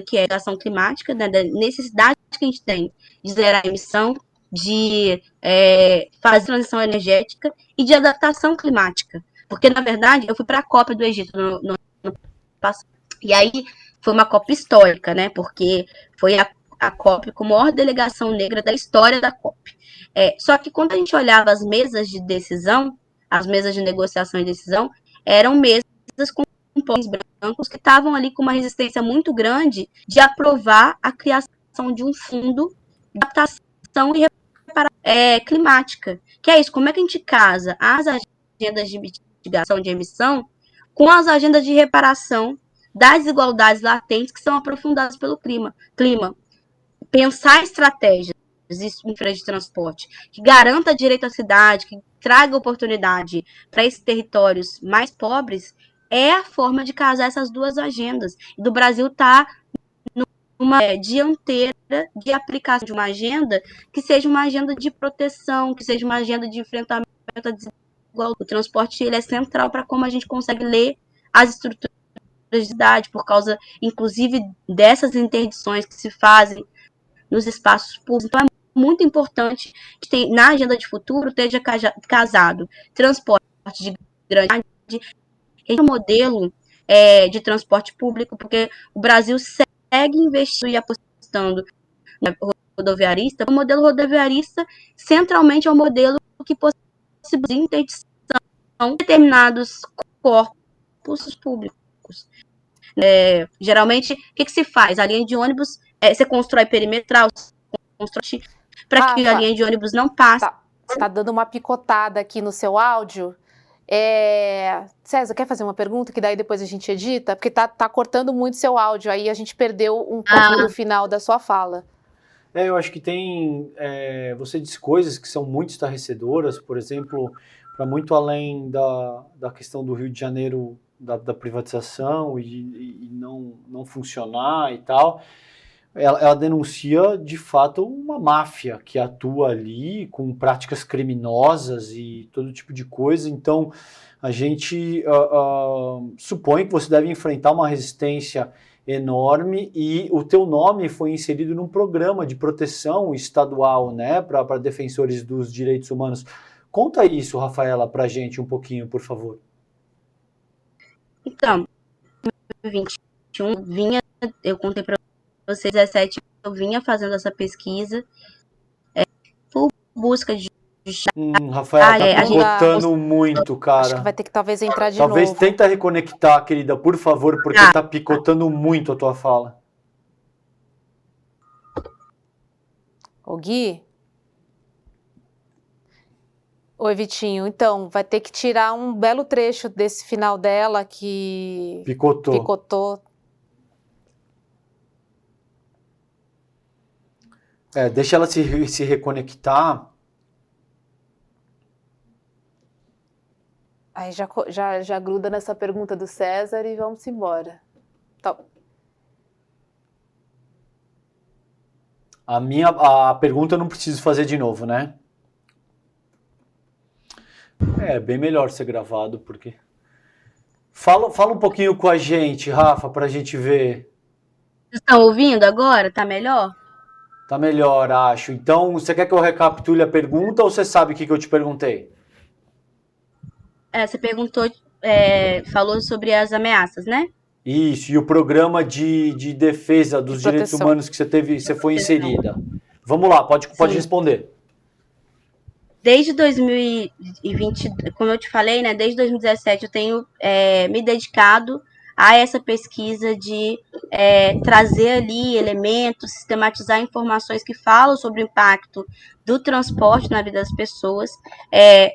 que é a ação climática, né, da necessidade que a gente tem de zerar a emissão, de fazer transição energética e de adaptação climática. Porque, na verdade, eu fui para a COP do Egito no ano passado. E aí foi uma COP histórica, né? Porque foi a COP com a maior delegação negra da história da COP. Só que quando a gente olhava as mesas de decisão, as mesas de negociação e decisão, eram mesas com homens brancos que estavam ali com uma resistência muito grande de aprovar a criação de um fundo de adaptação e reparação climática. Que é isso, como é que a gente casa as agendas de mitigação de emissão com as agendas de reparação das desigualdades latentes que são aprofundadas pelo clima. Pensar estratégias de transporte que garanta direito à cidade, que traga oportunidade para esses territórios mais pobres, é a forma de casar essas duas agendas. E do Brasil está numa dianteira de aplicação de uma agenda que seja uma agenda de proteção, que seja uma agenda de enfrentamento à desigualdade. O transporte ele é central para como a gente consegue ler as estruturas de cidade, por causa, inclusive, dessas interdições que se fazem nos espaços públicos. Então, é muito importante que na agenda de futuro esteja casado transporte de grande um modelo de transporte público, porque o Brasil segue investindo e apostando na rodoviarista. O modelo rodoviarista, centralmente, é um modelo que possibilita interdição de determinados corpos públicos. Geralmente, o que se faz? A linha de ônibus, você constrói perimetral, constrói para que a linha de ônibus não passe. Você está dando uma picotada aqui no seu áudio. César, quer fazer uma pergunta que daí depois a gente edita? Porque tá cortando muito seu áudio, aí a gente perdeu um pouquinho do final da sua fala. Eu acho que tem, você disse coisas que são muito estarrecedoras, por exemplo, para muito além da questão do Rio de Janeiro, da privatização e não funcionar e tal. Ela denuncia, de fato, uma máfia que atua ali com práticas criminosas e todo tipo de coisa. Então, a gente supõe que você deve enfrentar uma resistência enorme e o teu nome foi inserido num programa de proteção estadual, né, para defensores dos direitos humanos. Conta isso, Rafaela, para a gente um pouquinho, por favor. Então, em 2021, eu contei para vocês, 17, eu vinha fazendo essa pesquisa por busca de Rafaela, tá picotando muito, cara. Acho que vai ter que talvez entrar de novo. Talvez tenta reconectar, querida, por favor, porque tá picotando muito a tua fala. Ô, Gui? Oi, Vitinho. Então, vai ter que tirar um belo trecho desse final dela que picotou. Deixa ela se reconectar. Aí já gruda nessa pergunta do César e vamos embora. Tá. A pergunta eu não preciso fazer de novo, né? É bem melhor ser gravado, porque... Fala um pouquinho com a gente, Rafa, para a gente ver. Vocês estão ouvindo agora? Tá melhor? Tá melhor, acho. Então, você quer que eu recapitule a pergunta ou você sabe o que eu te perguntei? Você perguntou, falou sobre as ameaças, né? Isso, e o programa de defesa dos direitos proteção. humanos que você foi inserida. Vamos lá, pode responder. Desde 2020, como eu te falei, né? Desde 2017 eu tenho me dedicado a essa pesquisa de trazer ali elementos, sistematizar informações que falam sobre o impacto do transporte na vida das pessoas.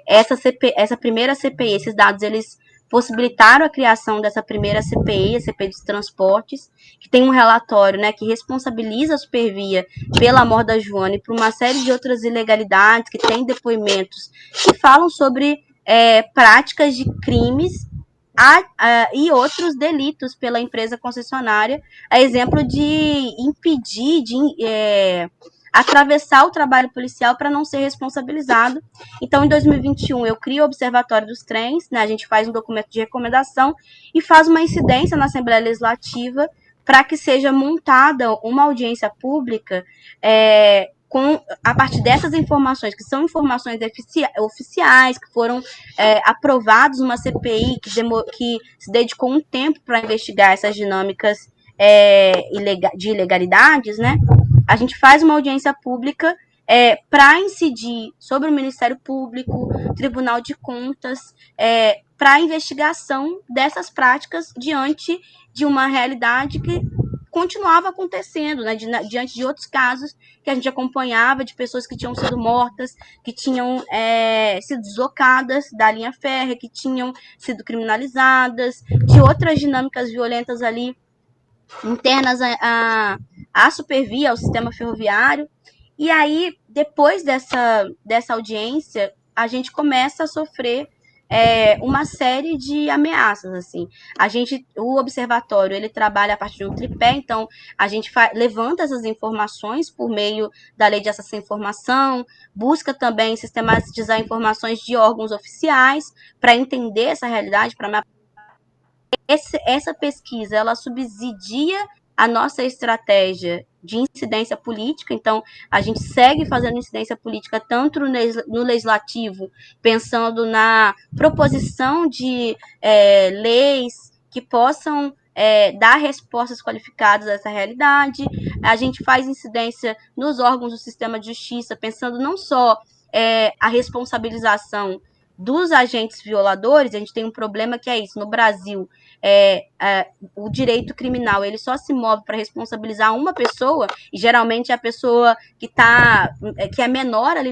Essa primeira CPI, esses dados, eles possibilitaram a criação dessa primeira CPI, a CPI dos transportes, que tem um relatório, né, que responsabiliza a Supervia pela morte da Joana e por uma série de outras ilegalidades, que tem depoimentos que falam sobre práticas de crimes e outros delitos pela empresa concessionária, a exemplo de impedir, de atravessar o trabalho policial para não ser responsabilizado. Então, em 2021, eu crio o Observatório dos Trens, né, a gente faz um documento de recomendação e faz uma incidência na Assembleia Legislativa para que seja montada uma audiência pública a partir dessas informações, que são informações oficiais, que foram aprovados numa CPI que se dedicou um tempo para investigar essas dinâmicas de ilegalidades, né? A gente faz uma audiência pública para incidir sobre o Ministério Público, Tribunal de Contas, para a investigação dessas práticas diante de uma realidade que continuava acontecendo, né, diante de outros casos que a gente acompanhava de pessoas que tinham sido mortas, que tinham sido deslocadas da linha férrea, que tinham sido criminalizadas, de outras dinâmicas violentas ali internas à Supervia, ao sistema ferroviário. E aí, depois dessa audiência, a gente começa a sofrer uma série de ameaças, assim. O observatório, ele trabalha a partir de um tripé, então a gente levanta essas informações por meio da lei de acesso à informação, busca também sistematizar informações de órgãos oficiais para entender essa realidade, para essa pesquisa, ela subsidia a nossa estratégia de incidência política, então a gente segue fazendo incidência política tanto no legislativo, pensando na proposição de leis que possam dar respostas qualificadas a essa realidade. A gente faz incidência nos órgãos do sistema de justiça, pensando não só a responsabilização dos agentes violadores. A gente tem um problema que é isso, no Brasil, o direito criminal ele só se move para responsabilizar uma pessoa, e geralmente é a pessoa que é menor ali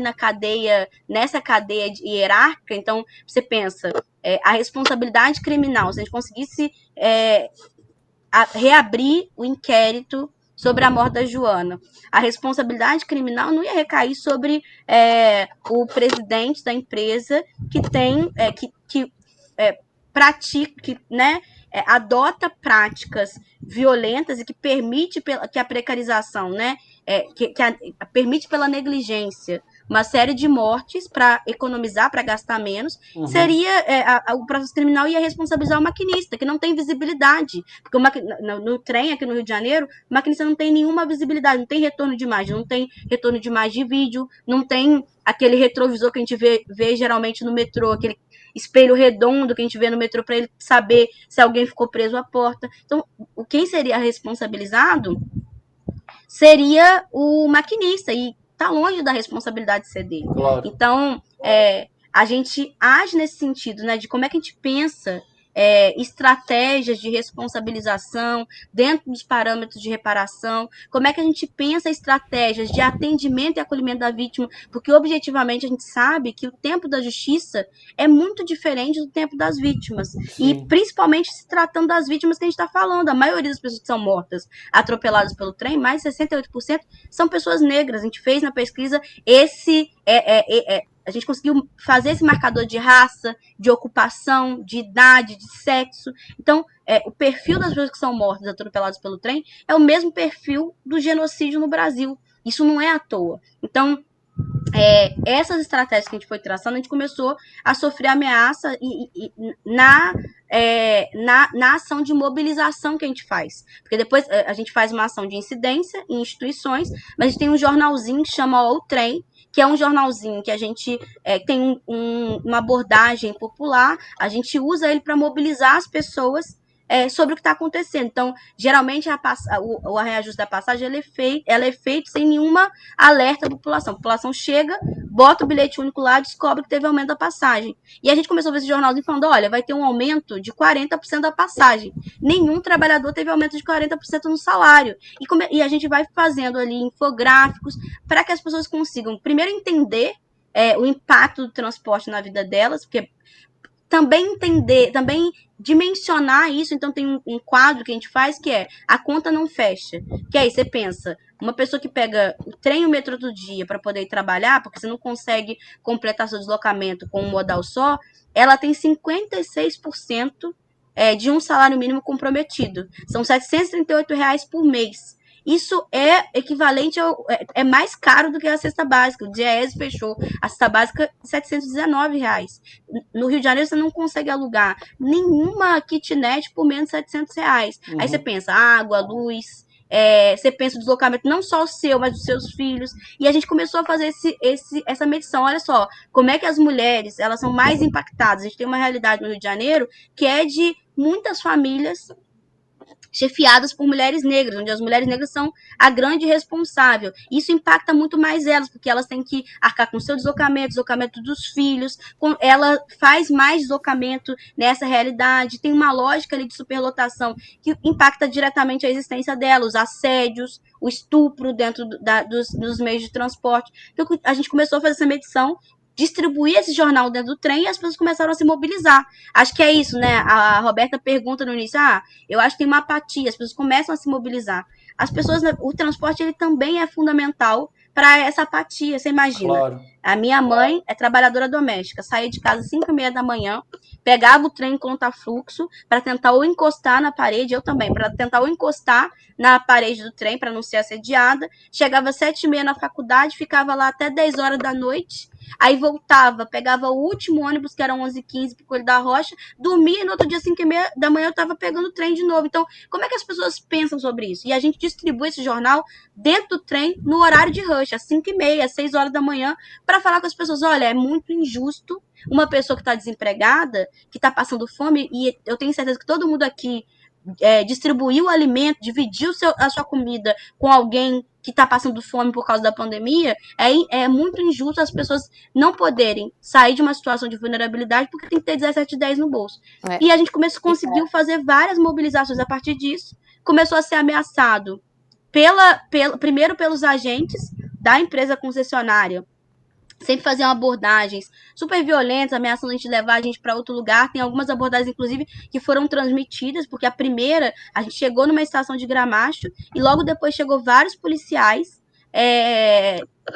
nessa cadeia hierárquica. Então, você pensa, a responsabilidade criminal, se a gente conseguisse reabrir o inquérito sobre a morte da Joana, a responsabilidade criminal não ia recair sobre o presidente da empresa que tem pratica, né, adota práticas violentas e que permite que a precarização, né, permite pela negligência uma série de mortes para economizar, para gastar menos. Seria o processo criminal ia responsabilizar o maquinista, que não tem visibilidade, porque no trem aqui no Rio de Janeiro, o maquinista não tem nenhuma visibilidade, não tem retorno de imagem, não tem retorno de imagem de vídeo, não tem aquele retrovisor que a gente vê geralmente no metrô, aquele espelho redondo que a gente vê no metrô para ele saber se alguém ficou preso à porta. Então, quem seria responsabilizado seria o maquinista, e está longe da responsabilidade de ser dele. Claro. Então, a gente age nesse sentido, né, de como é que a gente pensa estratégias de responsabilização dentro dos parâmetros de reparação, como é que a gente pensa estratégias de atendimento e acolhimento da vítima, porque objetivamente a gente sabe que o tempo da justiça é muito diferente do tempo das vítimas. Sim. E principalmente se tratando das vítimas que a gente está falando, a maioria das pessoas que são mortas, atropeladas pelo trem, mais de 68% são pessoas negras. A gente fez na pesquisa a gente conseguiu fazer esse marcador de raça, de ocupação, de idade, de sexo. Então, o perfil das pessoas que são mortas, atropeladas pelo trem, é o mesmo perfil do genocídio no Brasil. Isso não é à toa. Então, essas estratégias que a gente foi traçando, a gente começou a sofrer ameaça na ação de mobilização que a gente faz. Porque depois a gente faz uma ação de incidência em instituições, mas a gente tem um jornalzinho que chama O Trem, que é um jornalzinho que a gente tem uma abordagem popular, a gente usa ele para mobilizar as pessoas sobre o que está acontecendo. Então, geralmente, o reajuste da passagem ela é feito sem nenhuma alerta à população. A população chega, bota o bilhete único lá, descobre que teve aumento da passagem. E a gente começou a ver esse jornalzinho falando, olha, vai ter um aumento de 40% da passagem. Nenhum trabalhador teve aumento de 40% no salário. E a gente vai fazendo ali infográficos para que as pessoas consigam, primeiro, entender o impacto do transporte na vida delas, porque também dimensionar isso. Então tem um quadro que a gente faz que é a conta não fecha. Que aí você pensa, uma pessoa que pega o trem e o metrô todo dia para poder ir trabalhar, porque você não consegue completar seu deslocamento com um modal só, ela tem 56% de um salário mínimo comprometido. São R$ 738 por mês. Isso é equivalente é mais caro do que a cesta básica. O Diese fechou a cesta básica R$ 719. No Rio de Janeiro você não consegue alugar nenhuma kitnet por menos de R$ 700. Aí você pensa água, luz, você pensa o deslocamento não só o seu, mas dos seus filhos. E a gente começou a fazer essa medição. Olha só, como é que as mulheres elas são mais impactadas. A gente tem uma realidade no Rio de Janeiro que é de muitas famílias chefiadas por mulheres negras, onde as mulheres negras são a grande responsável. Isso impacta muito mais elas, porque elas têm que arcar com o seu deslocamento dos filhos, ela faz mais deslocamento nessa realidade, tem uma lógica ali de superlotação que impacta diretamente a existência dela, os assédios, o estupro dentro dos meios de transporte. Então, a gente começou a fazer essa medição, distribuir esse jornal dentro do trem e as pessoas começaram a se mobilizar. Acho que é isso, né? A Roberta pergunta no início, eu acho que tem uma apatia, as pessoas começam a se mobilizar. As pessoas, o transporte, ele também é fundamental para essa apatia, você imagina. Claro. A minha mãe é trabalhadora doméstica, saía de casa às 5h30 da manhã, pegava o trem contra-fluxo para tentar ou encostar na parede, eu também, para tentar ou encostar na parede do trem para não ser assediada, chegava às 7h30 na faculdade, ficava lá até 10 horas da noite, aí voltava, pegava o último ônibus, que era 11h15 para o Coelho da Rocha, dormia e no outro dia, 5h30 da manhã, eu estava pegando o trem de novo. Então, como é que as pessoas pensam sobre isso? E a gente distribui esse jornal dentro do trem, no horário de rush, às 5h30, às 6 horas da manhã, para falar com as pessoas, olha, é muito injusto uma pessoa que está desempregada, que está passando fome, e eu tenho certeza que todo mundo aqui distribuiu o alimento, dividiu a sua comida com alguém que está passando fome por causa da pandemia, é muito injusto as pessoas não poderem sair de uma situação de vulnerabilidade porque tem que ter 17,10 no bolso. E a gente conseguiu fazer várias mobilizações a partir disso, começou a ser ameaçado primeiro pelos agentes da empresa concessionária, sempre faziam abordagens super violentas, ameaçando a gente levar a gente para outro lugar. Tem algumas abordagens, inclusive, que foram transmitidas, porque a primeira, a gente chegou numa estação de Gramacho e logo depois chegou vários policiais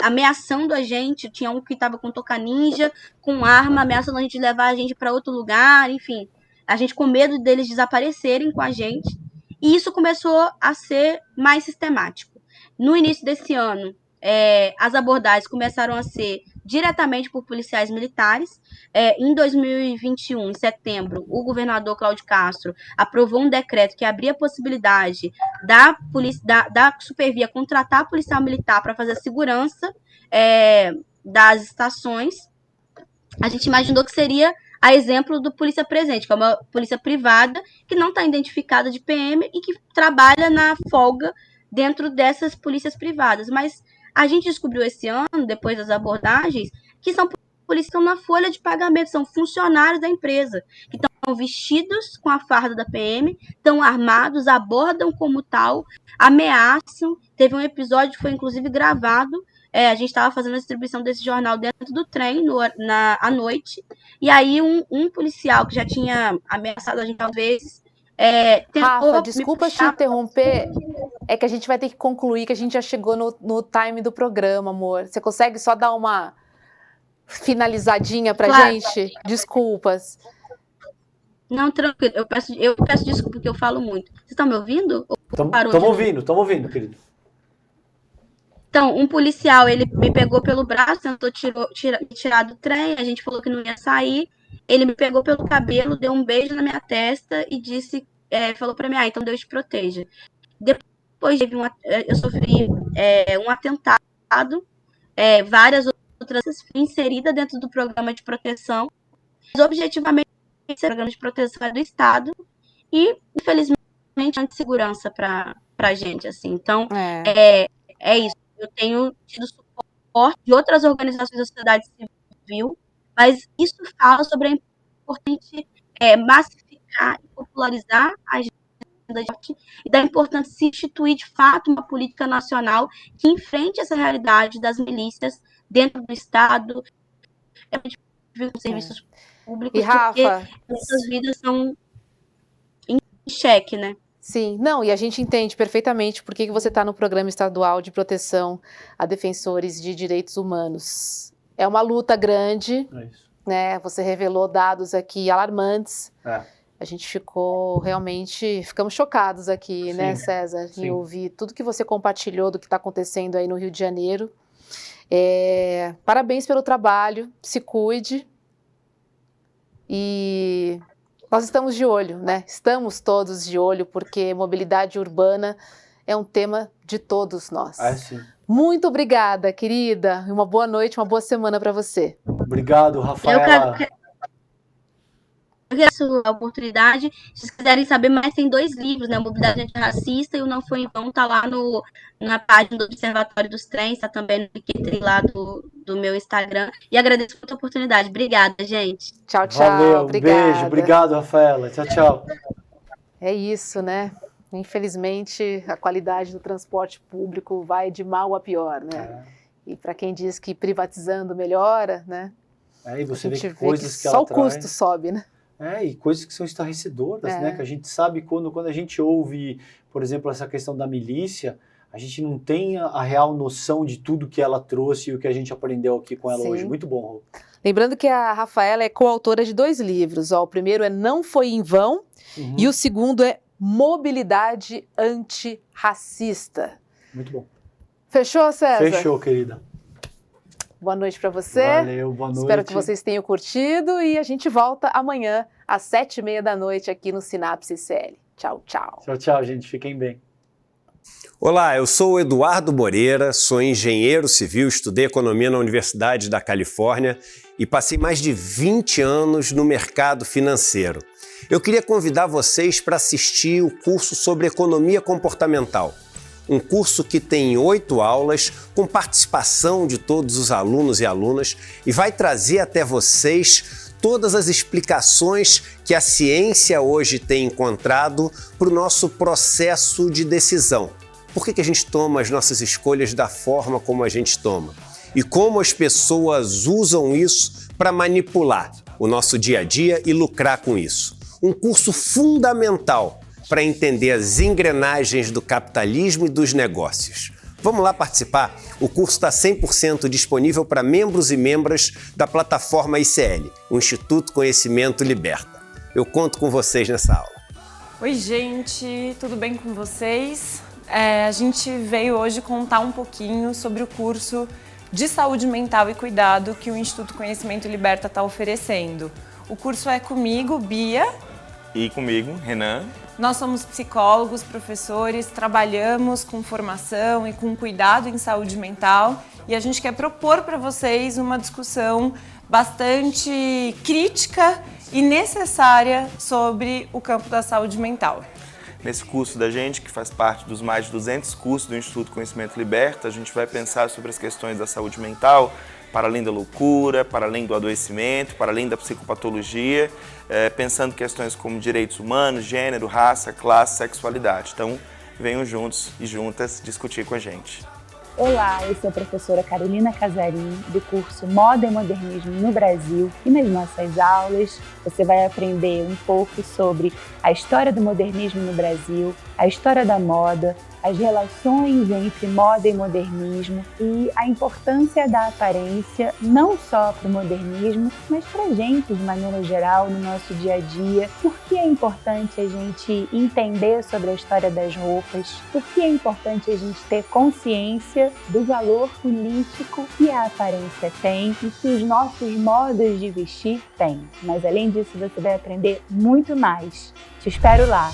ameaçando a gente. Tinha um que estava com toca ninja, com arma, ameaçando a gente levar a gente para outro lugar, enfim. A gente com medo deles desaparecerem com a gente. E isso começou a ser mais sistemático. No início desse ano, as abordagens começaram a ser diretamente por policiais militares. Em 2021, em setembro, o governador Cláudio Castro aprovou um decreto que abria a possibilidade da Supervia contratar policial militar para fazer a segurança das estações. A gente imaginou que seria a exemplo do Polícia Presente, que é uma polícia privada que não está identificada de PM e que trabalha na folga dentro dessas polícias privadas. Mas a gente descobriu esse ano, depois das abordagens, que são polícias que estão na folha de pagamento, são funcionários da empresa, que estão vestidos com a farda da PM, estão armados, abordam como tal, ameaçam. Teve um episódio que foi inclusive gravado, a gente estava fazendo a distribuição desse jornal dentro do trem, à noite, e aí um policial que já tinha ameaçado a gente às vezes, Rafa, desculpa te interromper, é que a gente vai ter que concluir, que a gente já chegou no time do programa, amor. Você consegue só dar uma finalizadinha pra Claro. gente? Desculpas. Não, tranquilo. Eu peço desculpa porque eu falo muito. Vocês estão me ouvindo? Ou parou de Estamos ouvindo, querido. Então, um policial, ele me pegou pelo braço, tentou me tirar do trem, a gente falou que não ia sair. Ele me pegou pelo cabelo, deu um beijo na minha testa e disse, falou pra mim, então Deus te proteja. Depois eu sofri um atentado, várias outras fui inserida dentro do programa de proteção. Mas, objetivamente, o programa de proteção é do Estado e, infelizmente, não tem segurança pra gente, assim. Então, é isso. Eu tenho tido suporte de outras organizações da sociedade civil, mas isso fala sobre a importância massificar e popularizar a agenda de arte e da importância de se instituir, de fato, uma política nacional que enfrente essa realidade das milícias dentro do Estado, com serviços públicos, E, Rafa, porque essas vidas são em xeque, né? sim, não, e a gente entende perfeitamente por que você está no Programa Estadual de Proteção a Defensores de Direitos Humanos. É uma luta grande, né? Você revelou dados aqui alarmantes. A gente ficamos chocados aqui, né, César, em ouvir tudo que você compartilhou do que está acontecendo aí no Rio de Janeiro. Parabéns pelo trabalho, se cuide. E nós estamos de olho, né? Estamos todos de olho, porque mobilidade urbana é um tema de todos nós. Sim. Muito obrigada, querida. Uma boa noite, uma boa semana para você. Obrigado, Rafaela. Eu agradeço a oportunidade. Se vocês quiserem saber mais, tem 2 livros, né? Mobilidade Antirracista e o Não Foi em Vão, tá lá na página do Observatório dos Trens, tá também no Linktree lá do meu Instagram. E agradeço por a oportunidade. Obrigada, gente. Tchau, tchau. Valeu, Obrigada. Beijo. Obrigado, Rafaela. Tchau, tchau. É isso, né? Infelizmente, a qualidade do transporte público vai de mal a pior, né? E para quem diz que privatizando melhora, né? E você a gente vê coisas que ela só o custo sobe, né? E coisas que são estarrecedoras, né? Que a gente sabe quando a gente ouve, por exemplo, essa questão da milícia, a gente não tem a real noção de tudo que ela trouxe e o que a gente aprendeu aqui com ela hoje. Muito bom, Rô. Lembrando que a Rafaela é coautora de 2 livros. O primeiro é Não Foi em Vão e o segundo é Mobilidade Antirracista. Muito bom. Fechou, César? Fechou, querida. Boa noite para você. Valeu, boa noite. Espero que vocês tenham curtido e a gente volta amanhã às 7h30 aqui no Sinapse ICL. Tchau, tchau. Tchau, tchau, gente. Fiquem bem. Olá, eu sou o Eduardo Moreira, sou engenheiro civil, estudei economia na Universidade da Califórnia e passei mais de 20 anos no mercado financeiro. Eu queria convidar vocês para assistir o curso sobre economia comportamental. Um curso que tem 8 aulas, com participação de todos os alunos e alunas, e vai trazer até vocês todas as explicações que a ciência hoje tem encontrado para o nosso processo de decisão. Por que a gente toma as nossas escolhas da forma como a gente toma? E como as pessoas usam isso para manipular o nosso dia a dia e lucrar com isso. Um curso fundamental para entender as engrenagens do capitalismo e dos negócios. Vamos lá participar? O curso está 100% disponível para membros e membras da plataforma ICL, o Instituto Conhecimento Liberta. Eu conto com vocês nessa aula. Oi, gente, tudo bem com vocês? A gente veio hoje contar um pouquinho sobre o curso de saúde mental e cuidado que o Instituto Conhecimento Liberta está oferecendo. O curso é comigo, Bia. E comigo, Renan. Nós somos psicólogos, professores, trabalhamos com formação e com cuidado em saúde mental e a gente quer propor para vocês uma discussão bastante crítica e necessária sobre o campo da saúde mental. Nesse curso da gente, que faz parte dos mais de 200 cursos do Instituto Conhecimento Liberta, a gente vai pensar sobre as questões da saúde mental, para além da loucura, para além do adoecimento, para além da psicopatologia, pensando questões como direitos humanos, gênero, raça, classe, sexualidade. Então, venham juntos e juntas discutir com a gente. Olá, eu sou a professora Carolina Casarim, do curso Moda e Modernismo no Brasil, e nas nossas aulas você vai aprender um pouco sobre a história do modernismo no Brasil, a história da moda, as relações entre moda e modernismo e a importância da aparência não só para o modernismo, mas para a gente de maneira geral no nosso dia a dia. Por que é importante a gente entender sobre a história das roupas? Por que é importante a gente ter consciência do valor político que a aparência tem e que os nossos modos de vestir têm? Mas além disso, você vai aprender muito mais. Te espero lá!